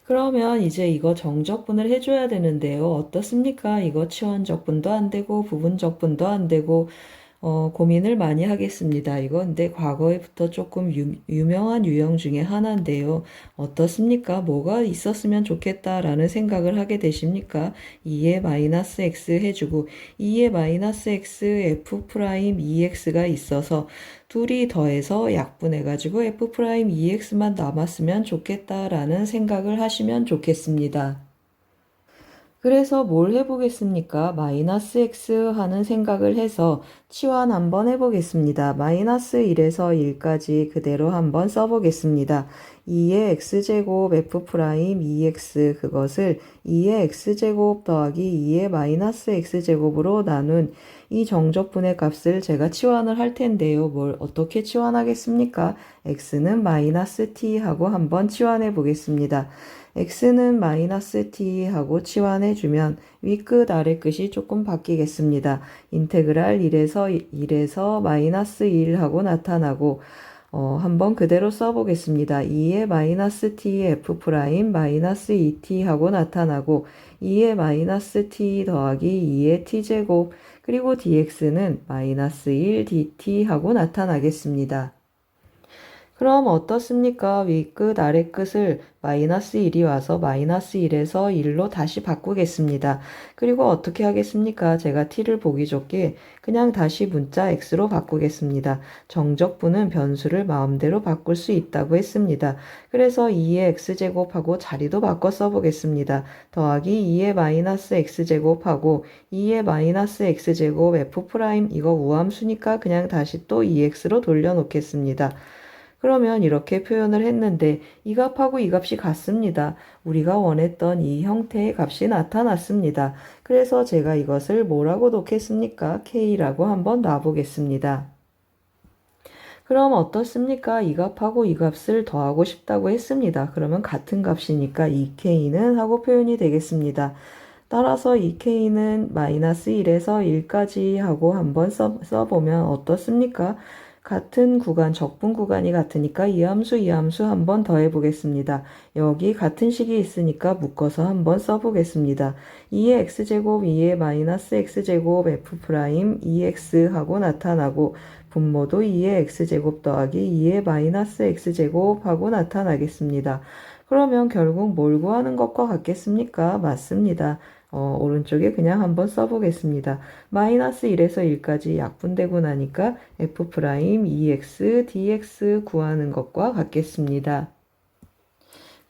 그러면 이제 이거 정적분을 해줘야 되는데요. 어떻습니까? 이거 치환적분도 안 되고 부분적분도 안 되고 고민을 많이 하겠습니다. 이거 근데 과거에부터 조금 유명한 유형 중에 하나인데요. 어떻습니까? 뭐가 있었으면 좋겠다라는 생각을 하게 되십니까? 2의 마이너스 x 해주고 2의 마이너스 x f'2x가 있어서 둘이 더해서 약분해가지고 f'2x만 남았으면 좋겠다라는 생각을 하시면 좋겠습니다. 그래서 뭘 해보겠습니까? 마이너스 x 하는 생각을 해서 치환 한번 해보겠습니다. 마이너스 1에서 1까지 그대로 한번 써보겠습니다. 2의 x제곱 f'2x 그것을 2의 x제곱 더하기 2의 마이너스 x제곱으로 나눈 이 정적분의 값을 제가 치환을 할 텐데요. 뭘 어떻게 치환하겠습니까? x는 마이너스 t 하고 한번 치환해 보겠습니다. x는 마이너스 t 하고 치환해주면 윗끝 아래끝이 조금 바뀌겠습니다. 인테그랄 1에서 마이너스 1 하고 나타나고 한번 그대로 써보겠습니다. 2의 마이너스 t f 프라임 마이너스 2t 하고 나타나고 2의 마이너스 t 더하기 2의 t제곱 그리고 dx는 마이너스 1 dt 하고 나타나겠습니다. 그럼 어떻습니까? 윗끝, 아래끝을 마이너스 1이 와서 마이너스 1에서 1로 다시 바꾸겠습니다. 그리고 어떻게 하겠습니까? 제가 t를 보기 좋게 그냥 다시 문자 x로 바꾸겠습니다. 정적분은 변수를 마음대로 바꿀 수 있다고 했습니다. 그래서 2의 x제곱하고 자리도 바꿔 써보겠습니다. 더하기 2의 마이너스 x제곱하고 2의 마이너스 x제곱 f' 이거 우함수니까 그냥 다시 또 2x로 돌려놓겠습니다. 그러면 이렇게 표현을 했는데 이 값하고 이 값이 같습니다. 우리가 원했던 이 형태의 값이 나타났습니다. 그래서 제가 이것을 뭐라고 놓겠습니까? K라고 한번 놔보겠습니다. 그럼 어떻습니까? 이 값하고 이 값을 더하고 싶다고 했습니다. 그러면 같은 값이니까 2K는 하고 표현이 되겠습니다. 따라서 2K는 마이너스 1에서 1까지 하고 한번 써보면 어떻습니까? 같은 구간, 적분 구간이 같으니까 이 함수 한번 더해보겠습니다. 여기 같은 식이 있으니까 묶어서 한번 써보겠습니다. 2의 x제곱, 2의 마이너스 x제곱, f' 2x 하고 나타나고 분모도 2의 x제곱 더하기 2의 마이너스 x제곱 하고 나타나겠습니다. 그러면 결국 뭘 구하는 것과 같겠습니까? 맞습니다. 오른쪽에 그냥 한번 써보겠습니다. 마이너스 1에서 1까지 약분되고 나니까 f' 2x dx 구하는 것과 같겠습니다.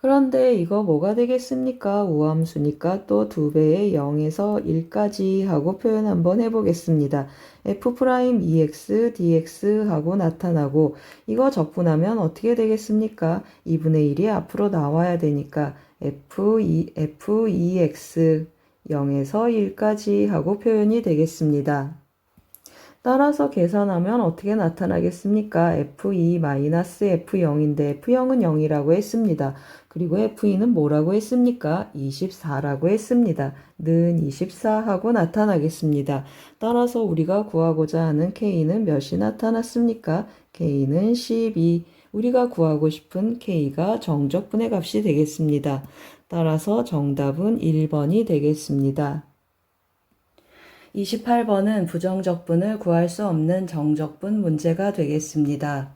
그런데 이거 뭐가 되겠습니까? 우함수니까 또 2배의 0에서 1까지 하고 표현 한번 해보겠습니다. f' 2x dx 하고 나타나고 이거 적분하면 어떻게 되겠습니까? 2분의 1이 앞으로 나와야 되니까 f2x 0에서 1까지 하고 표현이 되겠습니다. 따라서 계산하면 어떻게 나타나겠습니까? f2-f0인데 f0은 0이라고 했습니다. 그리고 f2는 뭐라고 했습니까? 24라고 했습니다. 는 24하고 나타나겠습니다. 따라서 우리가 구하고자 하는 k는 몇이 나타났습니까? k는 12. 우리가 구하고 싶은 k가 정적분의 값이 되겠습니다. 따라서 정답은 1번이 되겠습니다. 28번은 부정적분을 구할 수 없는 정적분 문제가 되겠습니다.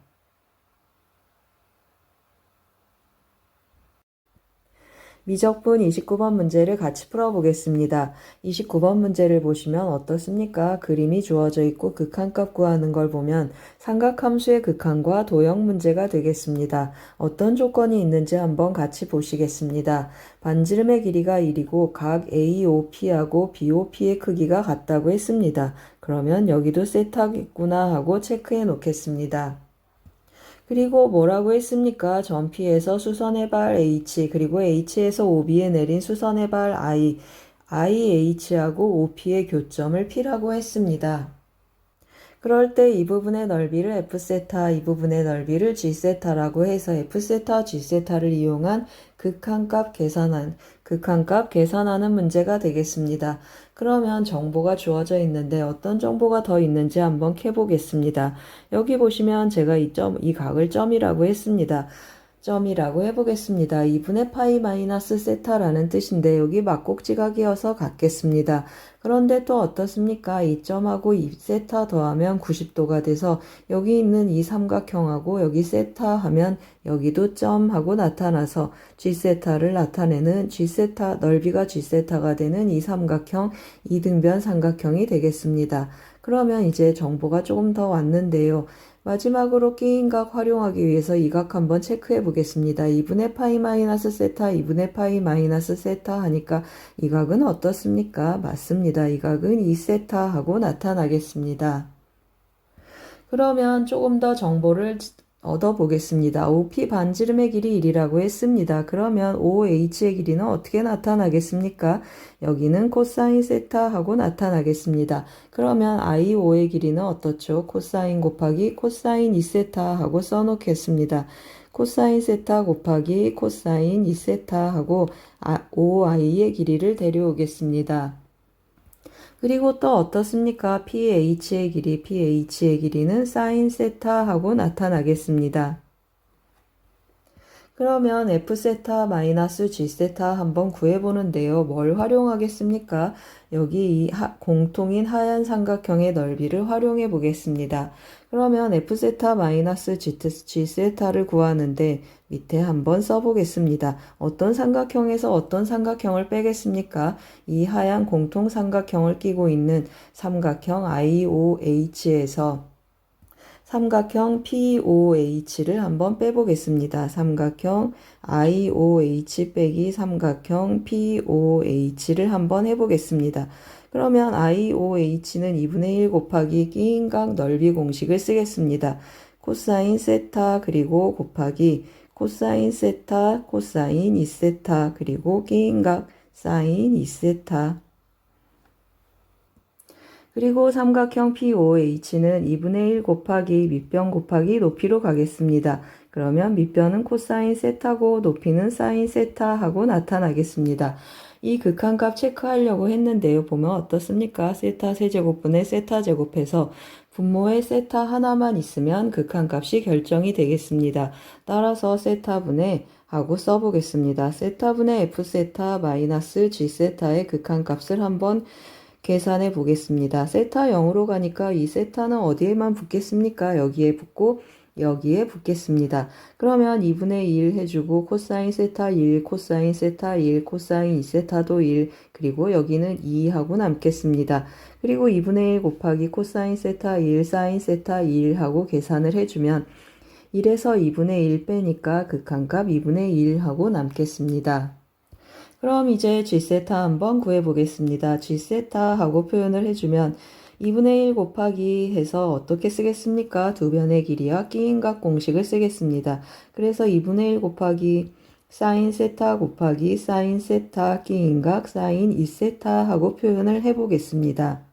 미적분 29번 문제를 같이 풀어보겠습니다. 29번 문제를 보시면 어떻습니까? 그림이 주어져 있고 극한값 구하는 걸 보면 삼각함수의 극한과 도형 문제가 되겠습니다. 어떤 조건이 있는지 한번 같이 보시겠습니다. 반지름의 길이가 1이고 각 AOP하고 BOP의 크기가 같다고 했습니다. 그러면 여기도 세타겠구나 하고 체크해 놓겠습니다. 그리고 뭐라고 했습니까? 전 P에서 수선의 발 H 그리고 H에서 OB에 내린 수선의 발 IH하고 OP의 교점을 P라고 했습니다. 그럴 때 이 부분의 넓이를 F세타, 이 부분의 넓이를 G세타라고 해서 F세타, G세타를 이용한 극한값 계산하는 문제가 되겠습니다. 그러면 정보가 주어져 있는데 어떤 정보가 더 있는지 한번 캐보겠습니다. 여기 보시면 제가 이 각을 점이라고 했습니다. 점이라고 해보겠습니다. 2분의 파이 마이너스 세타라는 뜻인데 여기 막꼭지각이어서 같겠습니다. 그런데 또 어떻습니까? 이 점하고 이 세타 더하면 90도가 돼서 여기 있는 이 삼각형하고 여기 세타 하면 여기도 점하고 나타나서 G세타를 나타내는 G세타, 넓이가 G세타가 되는 이 삼각형, 이등변 삼각형이 되겠습니다. 그러면 이제 정보가 조금 더 왔는데요. 마지막으로 끼인각 활용하기 위해서 이 각 한번 체크해 보겠습니다. 2분의 파이 마이너스 세타, 2분의 파이 마이너스 세타 하니까 이 각은 어떻습니까? 맞습니다. 이 각은 2세타 하고 나타나겠습니다. 그러면 조금 더 정보를 얻어보겠습니다. OP 반지름의 길이 1이라고 했습니다. 그러면 OH의 길이는 어떻게 나타나겠습니까? 여기는 코사인 세타 하고 나타나겠습니다. 그러면 IO의 길이는 어떻죠? 코사인 곱하기 코사인 2세타 하고 써놓겠습니다. 코사인 세타 곱하기 코사인 2세타 하고 OI의 길이를 데려오겠습니다. 그리고 또 어떻습니까? PH의 길이는 사인 세타 하고 나타나겠습니다. 그러면 F세타 마이너스 G세타 한번 구해보는데요. 뭘 활용하겠습니까? 여기 이 공통인 하얀 삼각형의 넓이를 활용해 보겠습니다. 그러면 F세타 마이너스 G세타를 구하는데 밑에 한번 써보겠습니다. 어떤 삼각형에서 어떤 삼각형을 빼겠습니까? 이 하얀 공통 삼각형을 끼고 있는 삼각형 IOH에서 삼각형 POH를 한번 빼보겠습니다. 삼각형 IOH 빼기 삼각형 POH를 한번 해보겠습니다. 그러면 IOH는 2분의 1 곱하기 끼인각 넓이 공식을 쓰겠습니다. 코사인 세타 그리고 곱하기 코사인 세타 코사인 2세타 그리고 끼인각 사인 2세타 그리고 삼각형 POH는 2분의 1 곱하기 밑변 곱하기 높이로 가겠습니다. 그러면 밑변은 코사인 세타고 높이는 사인 세타 하고 나타나겠습니다. 이 극한값 체크하려고 했는데요. 보면 어떻습니까? 세타 세제곱분의 세타 제곱해서 분모에 세타 하나만 있으면 극한값이 결정이 되겠습니다. 따라서 세타분의 하고 써보겠습니다. 세타분의 F세타 마이너스 G세타의 극한값을 한번 계산해 보겠습니다. 세타 0으로 가니까 이 세타는 어디에만 붙겠습니까? 여기에 붙고 여기에 붙겠습니다. 그러면 2분의 1 해주고 코사인 세타 1, 코사인 세타 1, 코사인 2세타도 1, 그리고 여기는 2 하고 남겠습니다. 그리고 2분의 1 곱하기 코사인 세타 1, 사인 세타 1 하고 계산을 해주면 1에서 2분의 1 빼니까 극한값 2분의 1 하고 남겠습니다. 그럼 이제 G세타 한번 구해보겠습니다. G세타 하고 표현을 해주면 2분의 1 곱하기 해서 어떻게 쓰겠습니까? 두 변의 길이와 끼인각 공식을 쓰겠습니다. 그래서 2분의 1 곱하기 사인 세타 곱하기 사인 세타 끼인각 사인 2세타 하고 표현을 해보겠습니다.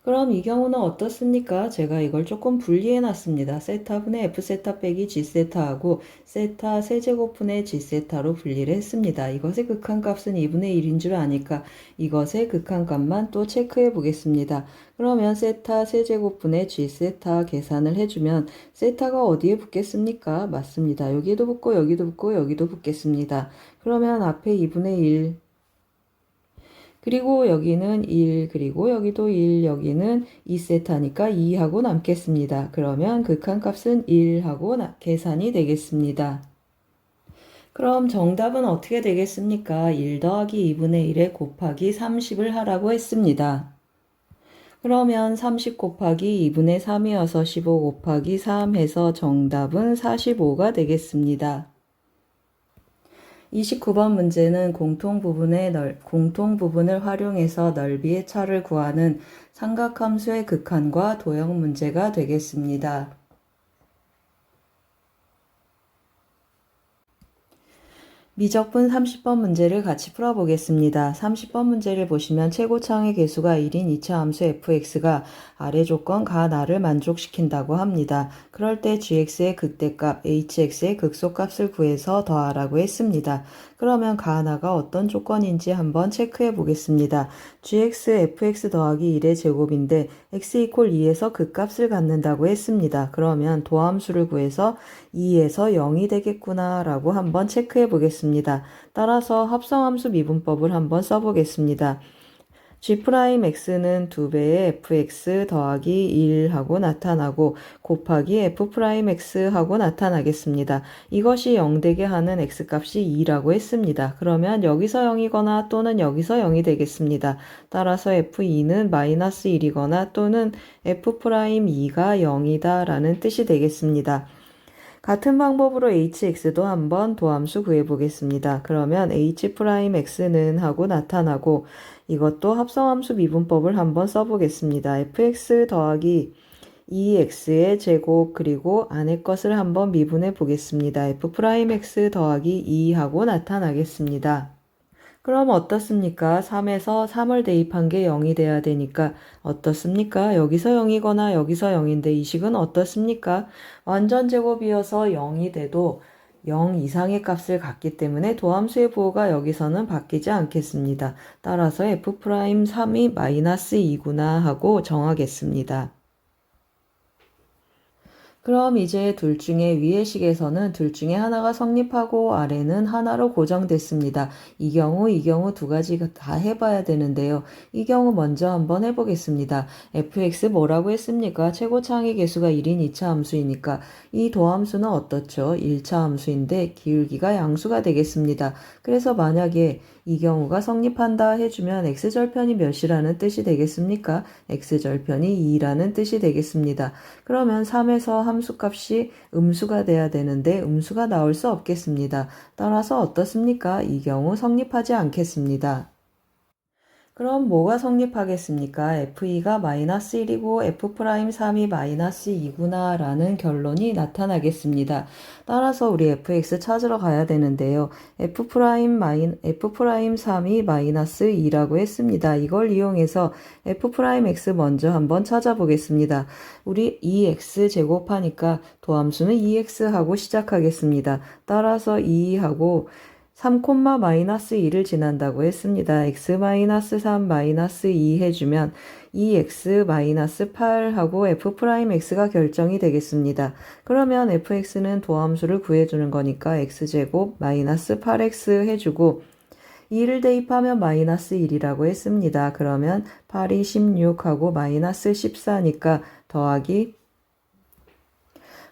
그럼 이 경우는 어떻습니까? 제가 이걸 조금 분리해 놨습니다. 세타분의 F세타 빼기 G세타하고 세타 세제곱분의 G세타로 분리를 했습니다. 이것의 극한값은 2분의 1인 줄 아니까 이것의 극한값만 또 체크해 보겠습니다. 그러면 세타 세제곱분의 G세타 계산을 해주면 세타가 어디에 붙겠습니까? 맞습니다. 여기도 붙고 여기도 붙고 여기도 붙겠습니다. 그러면 앞에 2분의 1 그리고 여기는 1, 그리고 여기도 1, 여기는 2세타니까 2하고 남겠습니다. 그러면 극한값은 1하고 계산이 되겠습니다. 그럼 정답은 어떻게 되겠습니까? 1 더하기 2분의 1에 곱하기 30을 하라고 했습니다. 그러면 30 곱하기 2분의 3이어서 15 곱하기 3 해서 정답은 45가 되겠습니다. 29번 문제는 공통 부분을 활용해서 넓이의 차를 구하는 삼각함수의 극한과 도형 문제가 되겠습니다. 미적분 30번 문제를 같이 풀어보겠습니다. 30번 문제를 보시면 최고차항의 개수가 1인 이차함수 fx가 아래 조건 가나를 만족시킨다고 합니다. 그럴 때 gx의 극대값, hx의 극소값을 구해서 더하라고 했습니다. 그러면 가나가 어떤 조건인지 한번 체크해 보겠습니다. gx fx 더하기 1의 제곱인데 x 이퀄 2에서 극값을 갖는다고 했습니다. 그러면 도함수를 구해서 2에서 0이 되겠구나 라고 한번 체크해 보겠습니다. 따라서 합성함수 미분법을 한번 써보겠습니다. G'X는 2배의 fx 더하기 1하고 나타나고 곱하기 f'x 하고 나타나겠습니다. 이것이 0되게 하는 x값이 2라고 했습니다. 그러면 여기서 0이거나 또는 여기서 0이 되겠습니다. 따라서 f2는 마이너스 1이거나 또는 f'2가 0이다 라는 뜻이 되겠습니다. 같은 방법으로 hx도 한번 도함수 구해보겠습니다. 그러면 h'x는 하고 나타나고 이것도 합성함수 미분법을 한번 써보겠습니다. fx 더하기 2x의 제곱 그리고 안의 것을 한번 미분해 보겠습니다. f'x 더하기 2 하고 나타나겠습니다. 그럼 어떻습니까? 3에서 3을 대입한 게 0이 돼야 되니까 어떻습니까? 여기서 0이거나 여기서 0인데 이 식은 어떻습니까? 완전 제곱이어서 0이 돼도 0 이상의 값을 갖기 때문에 도함수의 부호가 여기서는 바뀌지 않겠습니다. 따라서 f'3이 마이너스 2구나 하고 정하겠습니다. 그럼 이제 둘 중에 위의 식에서는 둘 중에 하나가 성립하고 아래는 하나로 고정됐습니다. 이 경우 두 가지 다 해봐야 되는데요. 이 경우 먼저 한번 해보겠습니다. fx 뭐라고 했습니까? 최고 창의 개수가 1인 2차 함수이니까 이 도함수는 어떻죠? 1차 함수인데 기울기가 양수가 되겠습니다. 그래서 만약에 이 경우가 성립한다 해주면 x절편이 몇이라는 뜻이 되겠습니까? x절편이 2라는 뜻이 되겠습니다. 그러면 3에서 함수값이 음수가 돼야 되는데 음수가 나올 수 없겠습니다. 따라서 어떻습니까? 이 경우 성립하지 않겠습니다. 그럼 뭐가 성립하겠습니까? f2가 -1이고 f'3이 -2구나 라는 결론이 나타나겠습니다. 따라서 우리 fx 찾으러 가야 되는데요. f'3이 -2라고 했습니다. 이걸 이용해서 f'x 먼저 한번 찾아보겠습니다. 우리 2x 제곱하니까 도함수는 2x 하고 시작하겠습니다. 따라서 2하고 3,-2를 지난다고 했습니다. x-3-2 해주면 2x-8하고 f'x가 결정이 되겠습니다. 그러면 fx는 도함수를 구해주는 거니까 x제곱 -8x 해주고 2를 대입하면 -1이라고 했습니다. 그러면 8이 16하고 -14니까 더하기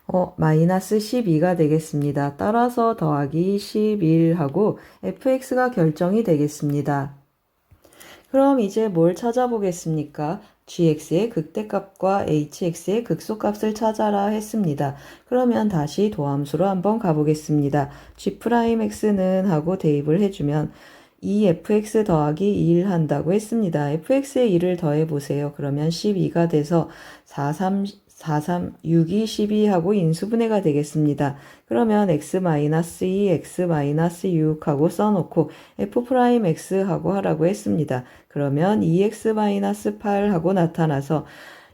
-12가 되겠습니다. 따라서 더하기 11하고 fx가 결정이 되겠습니다. 그럼 이제 뭘 찾아보겠습니까? gx의 극대값과 hx의 극소값을 찾아라 했습니다. 그러면 다시 도함수로 한번 가보겠습니다. g'x는 하고 대입을 해주면 2fx 더하기 1 한다고 했습니다. fx의 1을 더해보세요. 그러면 12가 돼서 6이 12하고 인수분해가 되겠습니다. 그러면 x-2, x-6하고 써놓고 f'x 하고 하라고 했습니다. 그러면 2x-8하고 나타나서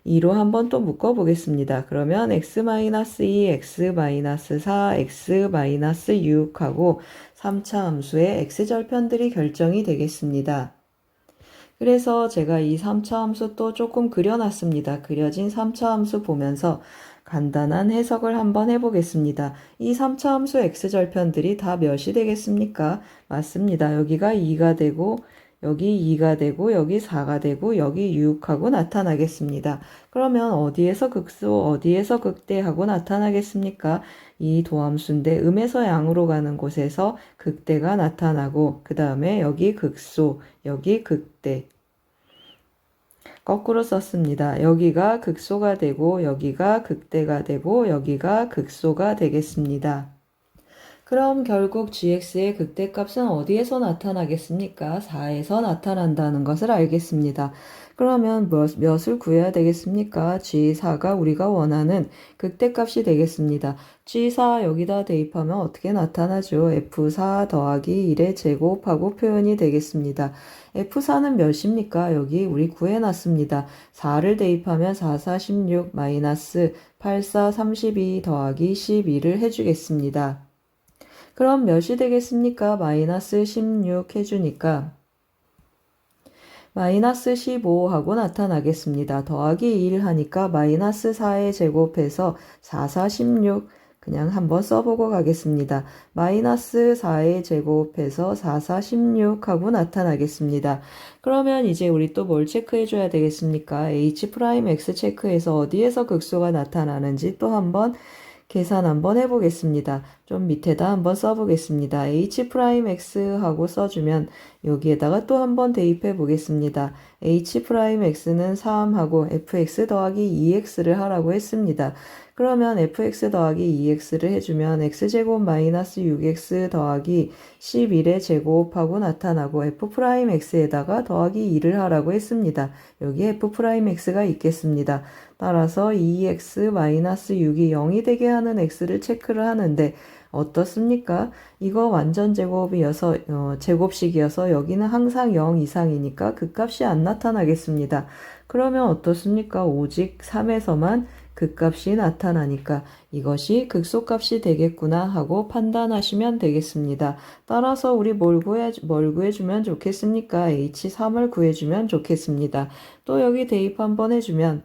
2로 한번 또 묶어보겠습니다. 그러면 x-2, x-4, x-6하고 3차 함수의 x절편들이 결정이 되겠습니다. 그래서 제가 이 3차 함수 또 조금 그려놨습니다. 그려진 3차 함수 보면서 간단한 해석을 한번 해보겠습니다. 이 3차 함수 x절편들이 다 몇이 되겠습니까? 맞습니다. 여기가 2가 되고 여기 2가 되고 여기 4가 되고 여기 6하고 나타나겠습니다. 그러면 어디에서 극소 어디에서 극대하고 나타나겠습니까? 이 도함수인데 음에서 양으로 가는 곳에서 극대가 나타나고 그 다음에 여기 극소 여기 극대 거꾸로 썼습니다. 여기가 극소가 되고 여기가 극대가 되고 여기가 극소가 되겠습니다. 그럼 결국 gx의 극대값은 어디에서 나타나겠습니까? 4에서 나타난다는 것을 알겠습니다. 그러면 몇을 구해야 되겠습니까? g4가 우리가 원하는 극대값이 되겠습니다. g4 여기다 대입하면 어떻게 나타나죠? f4 더하기 1의 제곱하고 표현이 되겠습니다. f4는 몇입니까? 여기 우리 구해놨습니다. 4를 대입하면 4, 4, 16 마이너스 8, 4, 32 더하기 12를 해주겠습니다. 그럼 몇이 되겠습니까? 마이너스 16 해주니까 마이너스 15하고 나타나겠습니다. 더하기 1 하니까 마이너스 4의 제곱해서 4, 4, 16 그냥 한번 써보고 가겠습니다. 마이너스 4의 제곱해서 4, 4, 16하고 나타나겠습니다. 그러면 이제 우리 또 뭘 체크해줘야 되겠습니까? h'x 체크해서 어디에서 극소가 나타나는지 또 한번 계산 한번 해보겠습니다. 좀 밑에다 한번 써보겠습니다. h'x 하고 써주면 여기에다가 또 한번 대입해 보겠습니다. h'x는 3하고 fx 더하기 2x를 하라고 했습니다. 그러면 fx 더하기 2x를 해주면 x제곱 마이너스 6x 더하기 11의 제곱하고 나타나고 f'x에다가 더하기 2를 하라고 했습니다. 여기 f'x가 있겠습니다. 따라서 2x 마이너스 6이 0이 되게 하는 x를 체크를 하는데 어떻습니까? 이거 완전 제곱이어서 제곱식이어서 여기는 항상 0 이상이니까 그 값이 안 나타나겠습니다. 그러면 어떻습니까? 오직 3에서만 그 값이 나타나니까 이것이 극소값이 되겠구나 하고 판단하시면 되겠습니다. 따라서 우리 뭘 구해주면 좋겠습니까? h3을 구해주면 좋겠습니다. 또 여기 대입 한번 해주면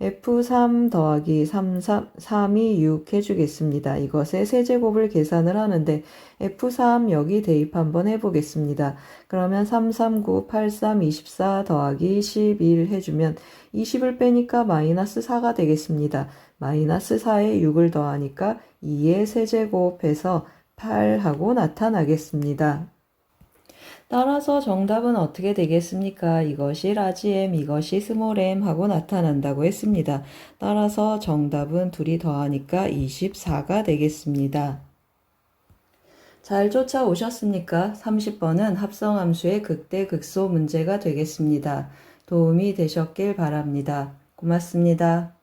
F3 더하기 3이 6 해주겠습니다. 이것의 세제곱을 계산을 하는데 F3 여기 대입 한번 해보겠습니다. 그러면 3, 3, 9, 8, 3, 24 더하기 11 해주면 20을 빼니까 마이너스 4가 되겠습니다. 마이너스 4에 6을 더하니까 2의 세제곱해서 8하고 나타나겠습니다. 따라서 정답은 어떻게 되겠습니까? 이것이 라지 m, 이것이 스몰 m 하고 나타난다고 했습니다. 따라서 정답은 둘이 더하니까 24가 되겠습니다. 잘 쫓아오셨습니까? 30번은 합성함수의 극대극소 문제가 되겠습니다. 도움이 되셨길 바랍니다. 고맙습니다.